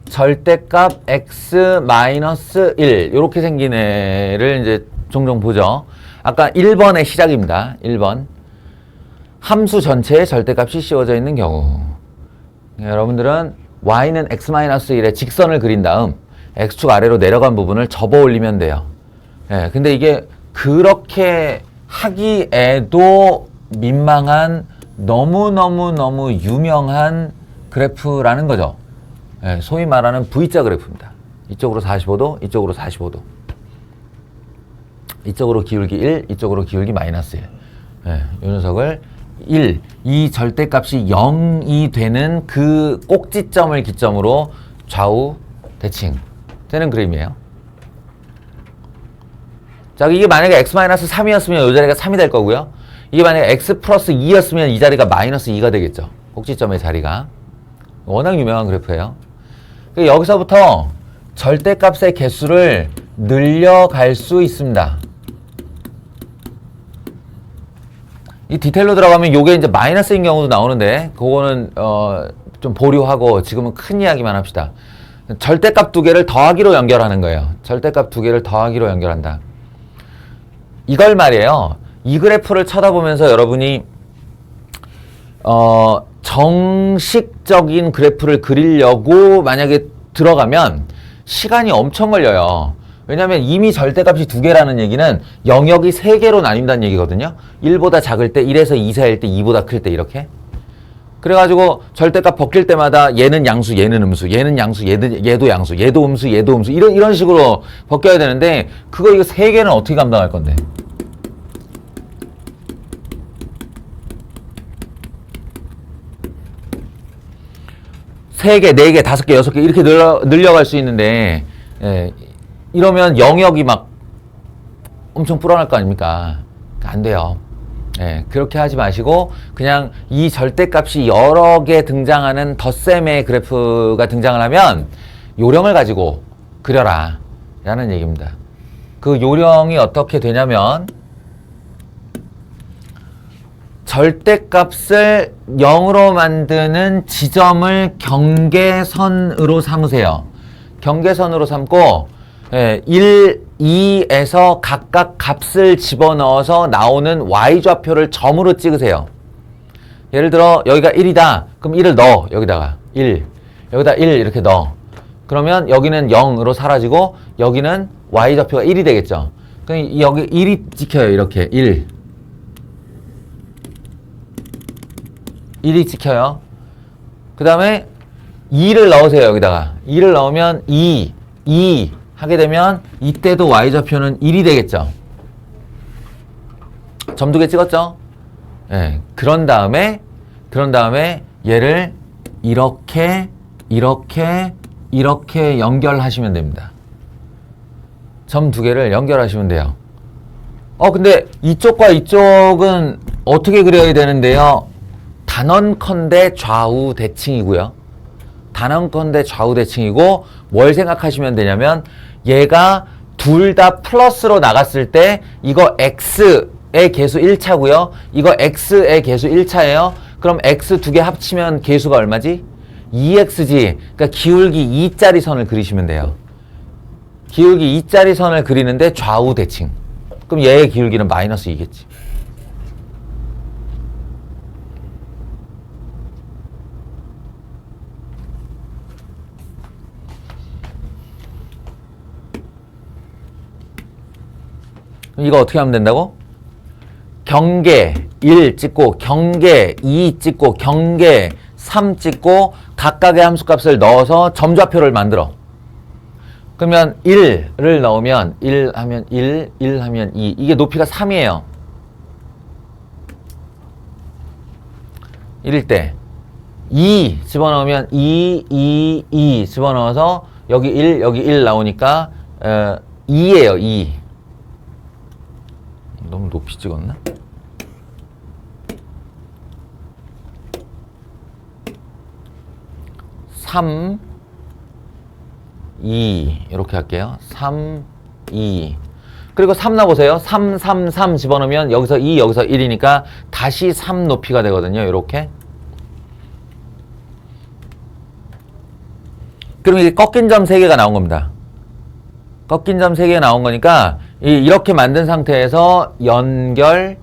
절대값 x 마이너스 1 이렇게 생긴 애를 이제 종종 보죠. 아까 1번의 시작입니다. 1번 함수 전체에 절대값이 씌워져 있는 경우 여러분들은 y는 x 마이너스 1에 직선을 그린 다음 x축 아래로 내려간 부분을 접어 올리면 돼요. 근데 이게 그렇게 하기에도 민망한 너무너무 유명한 그래프라는 거죠. 소위 말하는 V자 그래프입니다. 이쪽으로 45도, 이쪽으로 45도. 이쪽으로 기울기 1, 이쪽으로 기울기 마이너스 1. 이 녀석을 1, 이 절대값이 0이 되는 그 꼭지점을 기점으로 좌우 대칭 되는 그림이에요. 자, 이게 만약에 x-3이었으면 이 자리가 3이 될 거고요. 이게 만약에 x 플러스 2였으면 이 자리가 마이너스 2가 되겠죠. 꼭지점의 자리가. 워낙 유명한 그래프예요. 여기서부터 절대값의 개수를 늘려갈 수 있습니다. 이 디테일로 들어가면 요게 이제 마이너스인 경우도 나오는데 그거는 좀 보류하고 지금은 큰 이야기만 합시다. 절대값 두 개를 더하기로 연결하는 거예요. 절대값 두 개를 더하기로 연결한다. 이걸 말이에요. 이 그래프를 쳐다보면서 여러분이 정식적인 그래프를 그리려고 만약에 들어가면 시간이 엄청 걸려요. 왜냐하면 이미 절대값이 두 개라는 얘기는 영역이 세 개로 나뉜다는 얘기거든요. 1보다 작을 때, 1에서 2 사이일 때, 2보다 클 때 이렇게. 그래가지고 절대값 벗길 때마다 얘는 양수, 얘는 음수, 얘는 양수, 얘도 양수, 얘도 음수, 얘도 음수 이런 식으로 벗겨야 되는데 이거 세 개는 어떻게 감당할 건데? 세 개, 네 개, 다섯 개, 여섯 개 이렇게 늘려갈 수 있는데 이러면 영역이 막 엄청 불어날 거 아닙니까? 안 돼요. 그렇게 하지 마시고 그냥 이 절대값이 여러 개 등장하는 덧셈의 그래프가 등장을 하면 요령을 가지고 그려라 라는 얘기입니다. 그 요령이 어떻게 되냐면 절대값을 0으로 만드는 지점을 경계선으로 삼으세요. 경계선으로 삼고 1, 2에서 각각 값을 집어넣어서 나오는 y좌표를 점으로 찍으세요. 예를 들어 여기가 1이다. 그럼 1을 넣어. 여기다가 1. 여기다 1 이렇게 넣어. 그러면 여기는 0으로 사라지고 여기는 y좌표가 1이 되겠죠. 그럼 여기 1이 찍혀요. 이렇게 1. 1이 찍혀요. 그 다음에 2를 넣으세요. 여기다가 2를 넣으면 2 하게 되면 이때도 y좌표는 1이 되겠죠. 점 두 개 찍었죠? 그런 다음에 얘를 이렇게 연결하시면 됩니다. 점 두 개를 연결하시면 돼요. 근데 이쪽과 이쪽은 어떻게 그려야 되는데요? 단언컨대 좌우 대칭이고요. 단언컨대 좌우 대칭이고 뭘 생각하시면 되냐면 얘가 둘 다 플러스로 나갔을 때 이거 x의 개수 1차고요. 이거 x의 개수 1차예요. 그럼 x 두 개 합치면 개수가 얼마지? 2x지. 그러니까 기울기 2짜리 선을 그리시면 돼요. 기울기 2짜리 선을 그리는데 좌우 대칭. 그럼 얘의 기울기는 마이너스 2겠지. 이거 어떻게 하면 된다고? 경계 1 찍고 경계 2 찍고 경계 3 찍고 각각의 함수값을 넣어서 점좌표를 만들어. 그러면 1을 넣으면 1 하면 1, 1 하면 2. 이게 높이가 3이에요. 1일 때 2 집어넣으면 2 집어넣어서 여기 1 여기 1 나오니까 2예요. 2. 너무 높이 찍었나? 삼, 2 이렇게 할게요. 3, 2 그리고 3 넣어보세요. 3, 3, 3 집어넣으면 여기서 2, 여기서 1이니까 다시 3 높이가 되거든요. 이렇게. 그럼 이게 꺾인 점 3개가 나온 겁니다. 꺾인 점 3개가 나온 거니까 이렇게 만든 상태에서 연결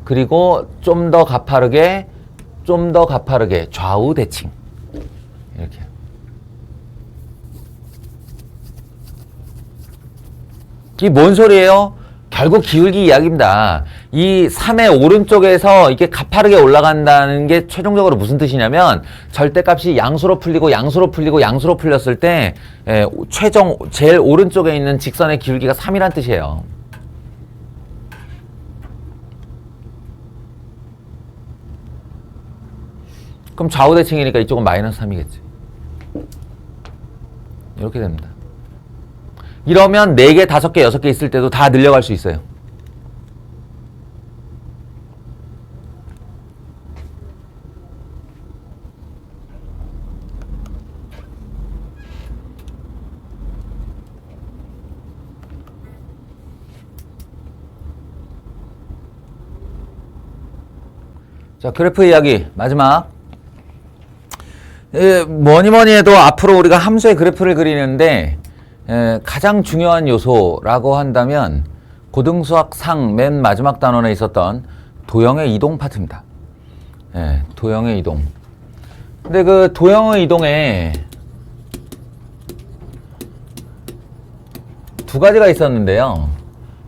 그리고 좀 더 가파르게 좌우 대칭 이렇게. 이게 뭔 소리예요? 결국 기울기 이야기입니다. 이 3의 오른쪽에서 이게 가파르게 올라간다는 게 최종적으로 무슨 뜻이냐면 절대값이 양수로 풀리고 풀렸을 때 제일 오른쪽에 있는 직선의 기울기가 3이란 뜻이에요. 그럼 좌우 대칭이니까 이쪽은 마이너스 3이겠지. 이렇게 됩니다. 이러면 4개, 5개, 6개 있을 때도 다 늘려갈 수 있어요. 자, 그래프 이야기 마지막. 뭐니 해도 앞으로 우리가 함수의 그래프를 그리는데 가장 중요한 요소라고 한다면 고등수학상 맨 마지막 단원에 있었던 도형의 이동 파트입니다. 도형의 이동. 근데 그 도형의 이동에 두 가지가 있었는데요.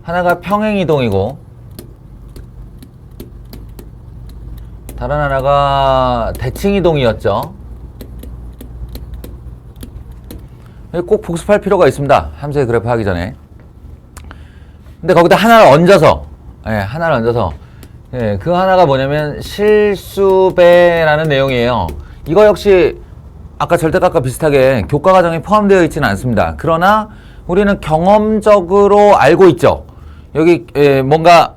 하나가 평행 이동이고 다른 하나가 대칭 이동이었죠. 꼭 복습할 필요가 있습니다. 함수의 그래프 하기 전에. 근데 거기다 하나를 얹어서, 그 하나가 뭐냐면 실수배라는 내용이에요. 이거 역시 아까 절대값과 비슷하게 교과 과정에 포함되어 있지는 않습니다. 그러나 우리는 경험적으로 알고 있죠. 여기 뭔가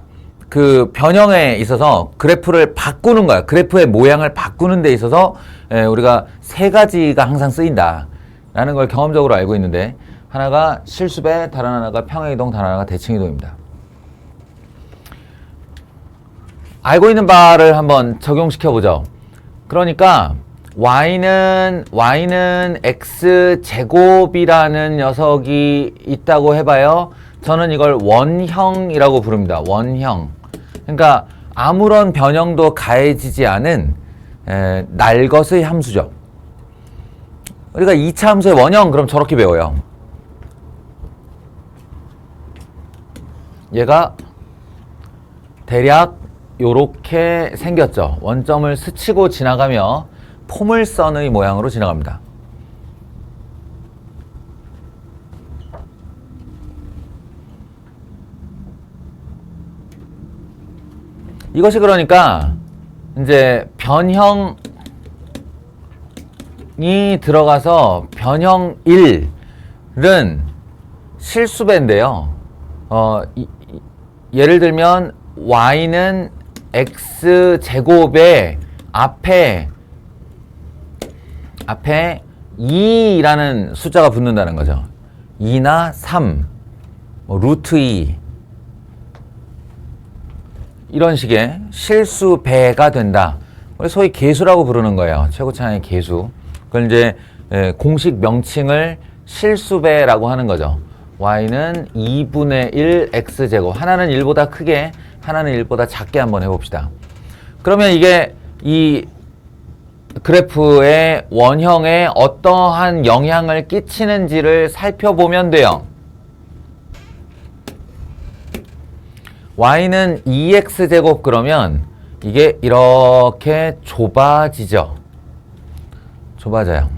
그 변형에 있어서 그래프를 바꾸는 거야. 그래프의 모양을 바꾸는 데 있어서 우리가 세 가지가 항상 쓰인다 라는 걸 경험적으로 알고 있는데, 하나가 실수배, 다른 하나가 평행이동, 다른 하나가 대칭이동입니다. 알고 있는 바를 한번 적용시켜 보죠. 그러니까 y는 x제곱이라는 녀석이 있다고 해봐요. 저는 이걸 원형이라고 부릅니다. 원형. 그러니까 아무런 변형도 가해지지 않은 날것의 함수죠. 우리가 2차 함수의 원형 그럼 저렇게 배워요. 얘가 대략 요렇게 생겼죠. 원점을 스치고 지나가며 포물선의 모양으로 지나갑니다. 이것이 그러니까 이제 변형이 들어가서 변형 1은 실수배인데요. 예를 들면 y는 x제곱에 앞에 2라는 숫자가 붙는다는 거죠. 2나 3, 루트 2 이런 식의 실수배가 된다. 소위 계수라고 부르는 거예요. 최고차항의 계수. 그걸 이제 공식 명칭을 실수배라고 하는 거죠. y는 2분의 1 x제곱. 하나는 1보다 크게, 하나는 1보다 작게 한번 해봅시다. 그러면 이게 이 그래프의 원형에 어떠한 영향을 끼치는지를 살펴보면 돼요. y는 2x제곱 그러면 이게 이렇게 좁아지죠. 좁아져요.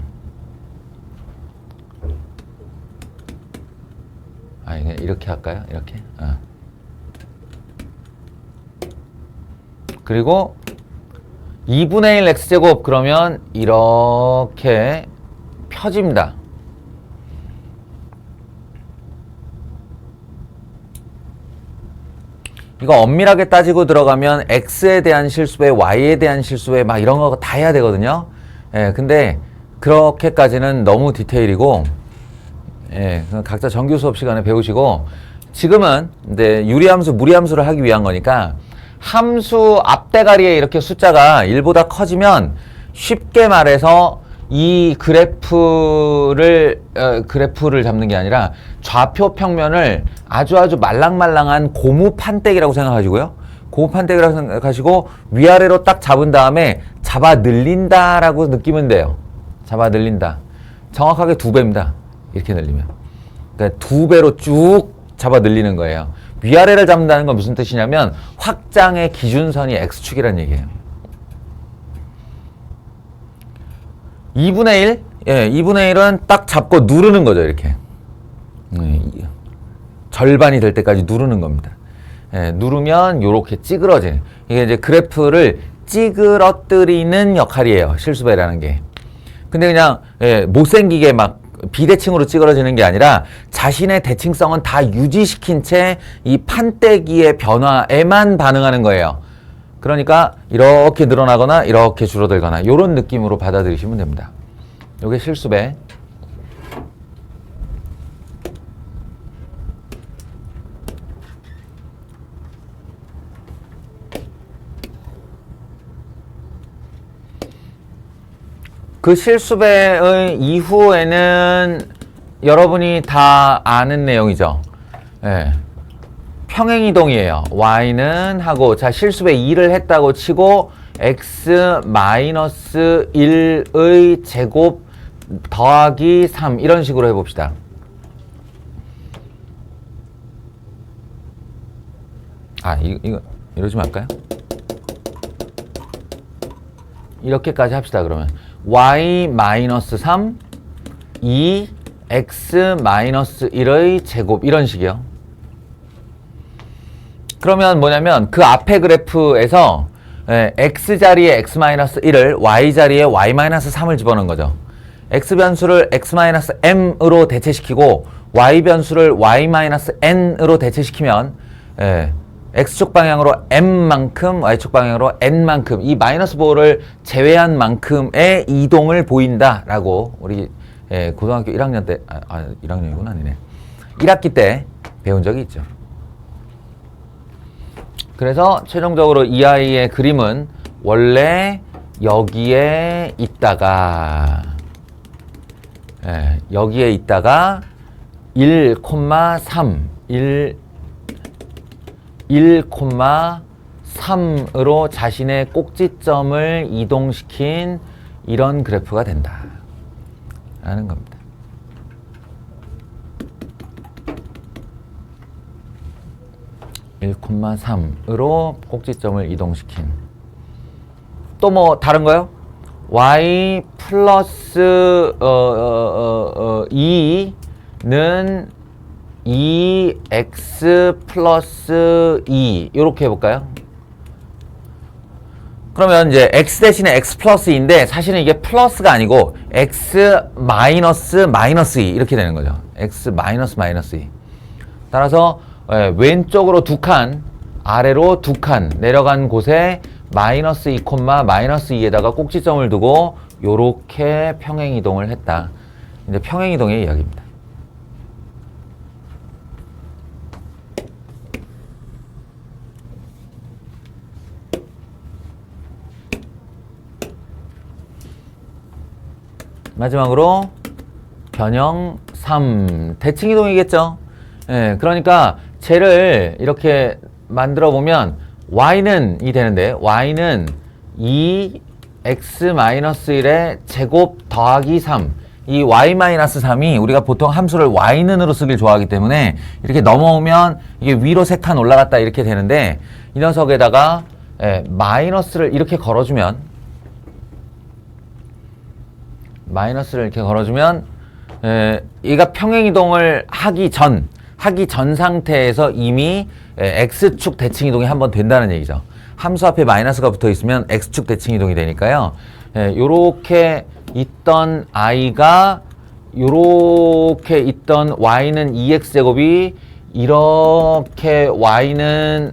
이렇게 할까요? 이렇게. 그리고 2분의 1 x제곱 그러면 이렇게 펴집니다. 이거 엄밀하게 따지고 들어가면 x에 대한 실수배, y에 대한 실수배 막 이런 거 다 해야 되거든요. 근데 그렇게까지는 너무 디테일이고, 각자 정규 수업 시간에 배우시고, 지금은 이제 유리함수, 무리함수를 하기 위한 거니까 함수 앞대가리에 이렇게 숫자가 1보다 커지면 쉽게 말해서 이 그래프를 잡는 게 아니라 좌표 평면을 아주 말랑말랑한 고무 판때기라고 생각하시고요. 고무 판때기라고 생각하시고 위아래로 딱 잡은 다음에 잡아 늘린다라고 느끼면 돼요. 잡아 늘린다. 정확하게 2배입니다. 이렇게 늘리면. 그러니까 2배로 쭉 잡아 늘리는 거예요. 위아래를 잡는다는 건 무슨 뜻이냐면 확장의 기준선이 x축이라는 얘기예요. 2분의 1? 2분의 1은 딱 잡고 누르는 거죠, 이렇게. 절반이 될 때까지 누르는 겁니다. 누르면 요렇게 찌그러지는. 이게 이제 그래프를 찌그러뜨리는 역할이에요, 실수배라는 게. 근데 그냥, 못생기게 막 비대칭으로 찌그러지는 게 아니라 자신의 대칭성은 다 유지시킨 채 이 판때기의 변화에만 반응하는 거예요. 그러니까 이렇게 늘어나거나 이렇게 줄어들거나 이런 느낌으로 받아들이시면 됩니다. 이게 실수배. 그 실수배의 이후에는 여러분이 다 아는 내용이죠. 예. 평행이동이에요. y는 하고, 자, 실수배 2를 했다고 치고 x-1의 제곱 더하기 3 이런 식으로 해봅시다. 이거 이러지 말까요? 이렇게까지 합시다. 그러면 y-3 2 x-1의 제곱 이런 식이요. 그러면 뭐냐면 그 앞에 그래프에서 x자리에 x-1을 y자리에 y-3을 집어넣은 거죠. x변수를 x-m으로 대체시키고 y변수를 y-n으로 대체시키면 x축 방향으로 m만큼 y축 방향으로 n만큼 이 마이너스 보호를 제외한 만큼의 이동을 보인다라고 우리 고등학교 1학년 때 1학년이구나 아니네 1학기 때 배운 적이 있죠. 그래서 최종적으로 이 아이의 그림은 원래 여기에 있다가 1,3으로 자신의 꼭지점을 이동시킨 이런 그래프가 된다 라는 겁니다. (1,3)으로 꼭지점을 이동시킨. 또 뭐 다른 거요? y 플러스 2는 2x 플러스 2 이렇게 해볼까요? 그러면 이제 x 대신에 x 플러스 2인데 사실은 이게 플러스가 아니고 x 마이너스 마이너스 2 이렇게 되는 거죠. x 마이너스 마이너스 2. 따라서 왼쪽으로 2칸, 아래로 2칸 내려간 곳에 마이너스 2, 마이너스 2에다가 꼭지점을 두고 요렇게 평행이동을 했다. 이제 평행이동의 이야기입니다. 마지막으로 변형 3. 대칭이동이겠죠? 그러니까 쟤를 이렇게 만들어 보면 y는 이 되는데 y는 2x-1의 제곱 더하기 3. 이 y-3이 우리가 보통 함수를 y는으로 쓰길 좋아하기 때문에 이렇게 넘어오면 이게 위로 3칸 올라갔다 이렇게 되는데 이 녀석에다가 마이너스를 이렇게 걸어주면 얘가 평행이동을 하기 전 상태에서 이미 x축 대칭이동이 한번 된다는 얘기죠. 함수 앞에 마이너스가 붙어 있으면 x축 대칭이동이 되니까요. 요렇게 있던 i가 요렇게 있던 y는 2x제곱이 이렇게 y는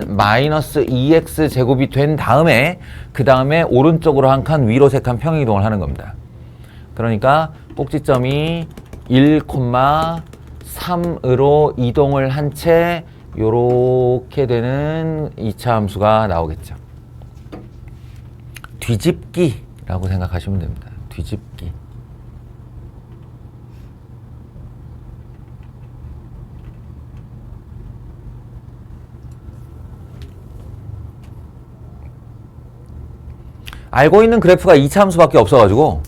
마이너스 2x제곱이 된 다음에 그 다음에 오른쪽으로 한 칸 위로 3칸 평행이동을 하는 겁니다. 그러니까 꼭지점이 1,3으로 이동을 한 채 요렇게 되는 2차 함수가 나오겠죠. 뒤집기라고 생각하시면 됩니다. 뒤집기. 알고 있는 그래프가 2차 함수밖에 없어가지고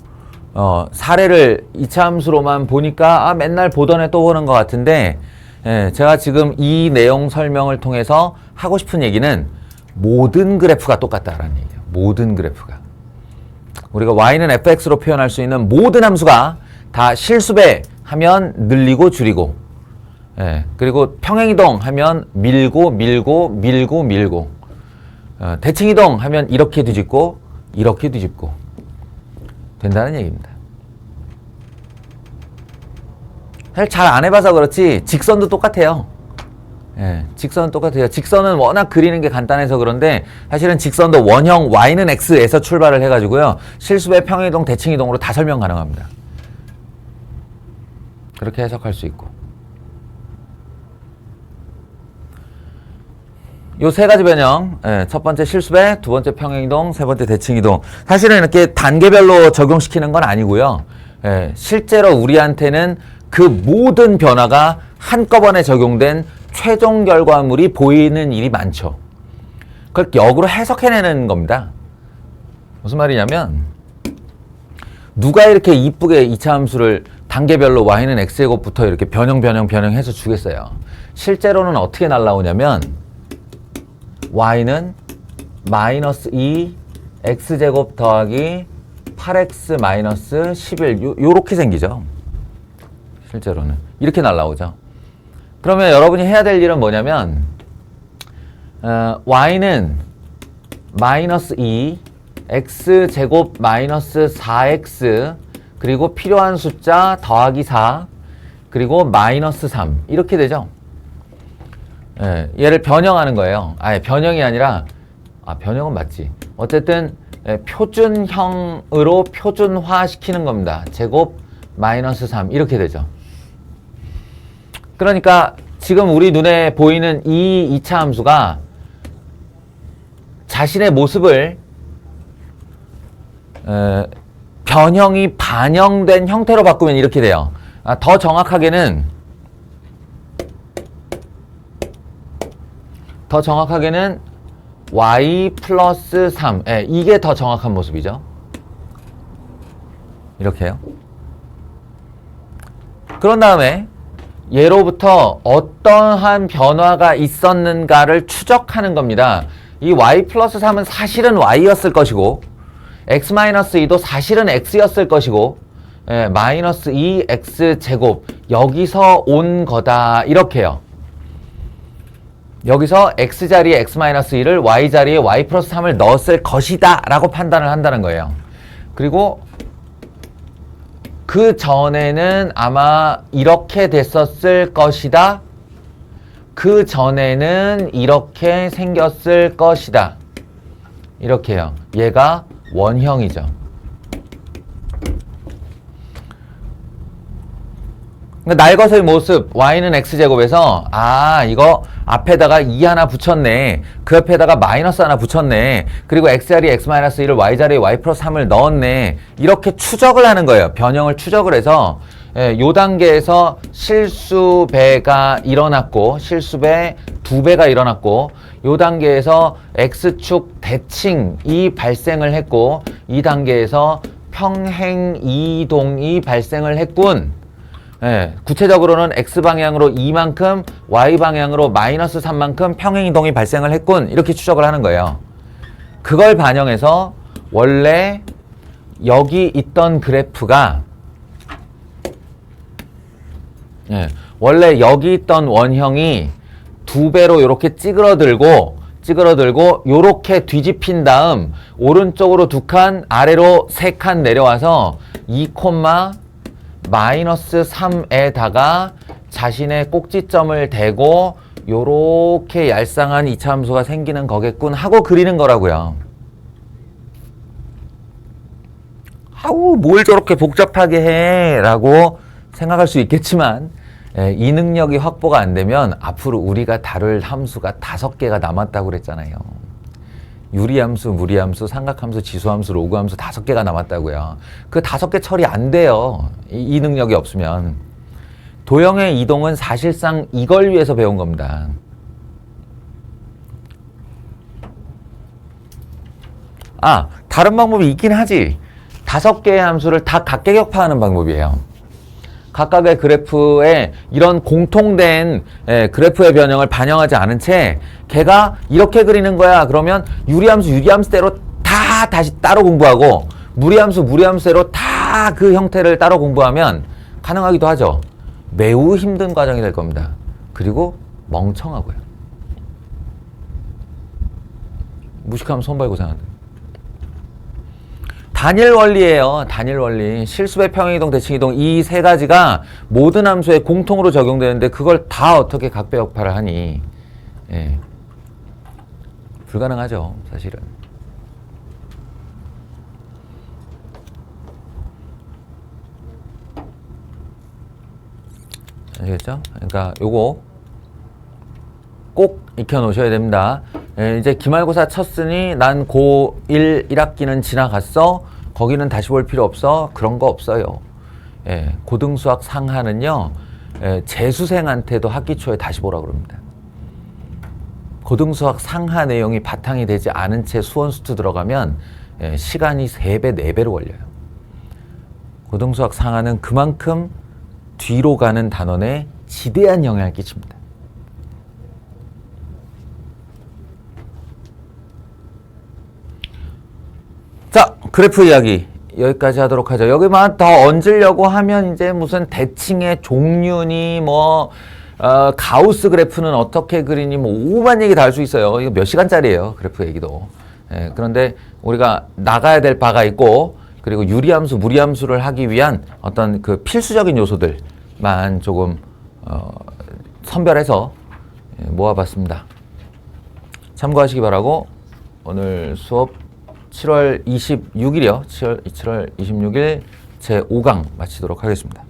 사례를 2차 함수로만 보니까 맨날 보던 애 또 보는 것 같은데 제가 지금 이 내용 설명을 통해서 하고 싶은 얘기는 모든 그래프가 똑같다라는 얘기예요. 모든 그래프가. 우리가 y는 fx로 표현할 수 있는 모든 함수가 다 실수배 하면 늘리고 줄이고 그리고 평행이동 하면 밀고 대칭이동 하면 이렇게 뒤집고 이렇게 뒤집고 된다는 얘기입니다. 사실 잘 안 해봐서 그렇지 직선도 똑같아요. 예, 직선은 똑같아요. 직선은 워낙 그리는 게 간단해서 그런데 사실은 직선도 원형 y는 x에서 출발을 해가지고요. 실수배, 평행이동, 대칭이동으로 다 설명 가능합니다. 그렇게 해석할 수 있고. 요 세 가지 변형, 예, 첫 번째 실수배, 두 번째 평행이동, 세 번째 대칭이동. 사실은 이렇게 단계별로 적용시키는 건 아니고요. 예, 실제로 우리한테는 그 모든 변화가 한꺼번에 적용된 최종 결과물이 보이는 일이 많죠. 그걸 역으로 해석해내는 겁니다. 무슨 말이냐면 누가 이렇게 이쁘게 이차 함수를 단계별로 y는 x제곱부터 이렇게 변형해서 주겠어요. 실제로는 어떻게 날라오냐면 y는 마이너스 2 x제곱 더하기 8x 마이너스 11 요렇게 생기죠. 실제로는 이렇게 날라오죠. 그러면 여러분이 해야 될 일은 뭐냐면 y는 마이너스 2 x제곱 마이너스 4x 그리고 필요한 숫자 더하기 4 그리고 마이너스 3 이렇게 되죠. 예, 얘를 변형하는 거예요. 아니 변형이 아니라 변형은 맞지. 어쨌든 표준형으로 표준화시키는 겁니다. 제곱 마이너스 3 이렇게 되죠. 그러니까 지금 우리 눈에 보이는 이 2차 함수가 자신의 모습을 변형이 반영된 형태로 바꾸면 이렇게 돼요. 더 정확하게는 y 플러스 3 이게 더 정확한 모습이죠. 이렇게요. 그런 다음에 예로부터 어떠한 변화가 있었는가를 추적하는 겁니다. 이 y 플러스 3은 사실은 y였을 것이고 x 마이너스 2도 사실은 x였을 것이고 마이너스 2x 제곱 여기서 온 거다 이렇게요. 여기서 x 자리에 x 마이너스 2를 y 자리에 y 플러스 3을 넣었을 것이다 라고 판단을 한다는 거예요. 그리고 그 전에는 아마 이렇게 됐었을 것이다. 그 전에는 이렇게 생겼을 것이다. 이렇게요. 얘가 원형이죠. 그러니까 날것의 모습 y는 x제곱에서 이거 앞에다가 2 하나 붙였네. 그 옆에다가 마이너스 하나 붙였네. 그리고 x자리에 x 마이너스 1을 y자리에 y 플러스 3을 넣었네. 이렇게 추적을 하는 거예요. 변형을 추적을 해서 요 단계에서 실수배가 일어났고 실수배 2배가 일어났고 요 단계에서 x축 대칭이 발생을 했고 이 단계에서 평행 이동이 발생을 했군. 구체적으로는 x방향으로 2만큼 y방향으로 마이너스 3만큼 평행이동이 발생을 했군. 이렇게 추적을 하는 거예요. 그걸 반영해서 원래 여기 있던 그래프가 원래 여기 있던 원형이 2배로 이렇게 찌그러들고 요렇게 뒤집힌 다음 오른쪽으로 2칸 아래로 3칸 내려와서 2, 마이너스 3에다가 자신의 꼭지점을 대고 요렇게 얄쌍한 2차 함수가 생기는 거겠군 하고 그리는 거라고요. 뭘 저렇게 복잡하게 해 라고 생각할 수 있겠지만 이 능력이 확보가 안 되면 앞으로 우리가 다룰 함수가 5개가 남았다고 그랬잖아요. 유리함수, 무리함수, 삼각함수, 지수함수, 로그함수 5개가 남았다고요. 그 5개 처리 안 돼요. 이 능력이 없으면. 도형의 이동은 사실상 이걸 위해서 배운 겁니다. 다른 방법이 있긴 하지. 5개의 함수를 다 각계격파하는 방법이에요. 각각의 그래프에 이런 공통된 그래프의 변형을 반영하지 않은 채 걔가 이렇게 그리는 거야. 그러면 유리함수대로 다 다시 따로 공부하고 무리함수대로 다 그 형태를 따로 공부하면 가능하기도 하죠. 매우 힘든 과정이 될 겁니다. 그리고 멍청하고요. 무식하면 손발 고생한다. 단일 원리예요. 단일 원리. 실수배, 평행이동, 대칭이동 이 세 가지가 모든 함수에 공통으로 적용되는데 그걸 다 어떻게 각배역파를 하니? 예. 불가능하죠, 사실은. 아시겠죠? 그러니까 요거 꼭 익혀 놓으셔야 됩니다. 예, 이제 기말고사 쳤으니 난 고1 1학기는 지나갔어. 거기는 다시 볼 필요 없어. 그런 거 없어요. 예, 고등수학 상하는요. 예, 재수생한테도 학기 초에 다시 보라 그럽니다. 고등수학 상하 내용이 바탕이 되지 않은 채 수원수투 들어가면 예, 시간이 3배, 4배로 걸려요. 고등수학 상하는 그만큼 뒤로 가는 단원에 지대한 영향을 끼칩니다. 자, 그래프 이야기 여기까지 하도록 하죠. 여기만 더 얹으려고 하면 이제 무슨 대칭의 종류니 뭐 가우스 그래프는 어떻게 그리니 뭐 오만 얘기 다 할 수 있어요. 이거 몇 시간짜리예요. 그래프 얘기도. 예, 그런데 우리가 나가야 될 바가 있고 그리고 유리함수, 무리함수를 하기 위한 어떤 그 필수적인 요소들만 조금 선별해서 모아봤습니다. 참고하시기 바라고 오늘 수업 7월 26일이요. 7월 26일 제5강 마치도록 하겠습니다.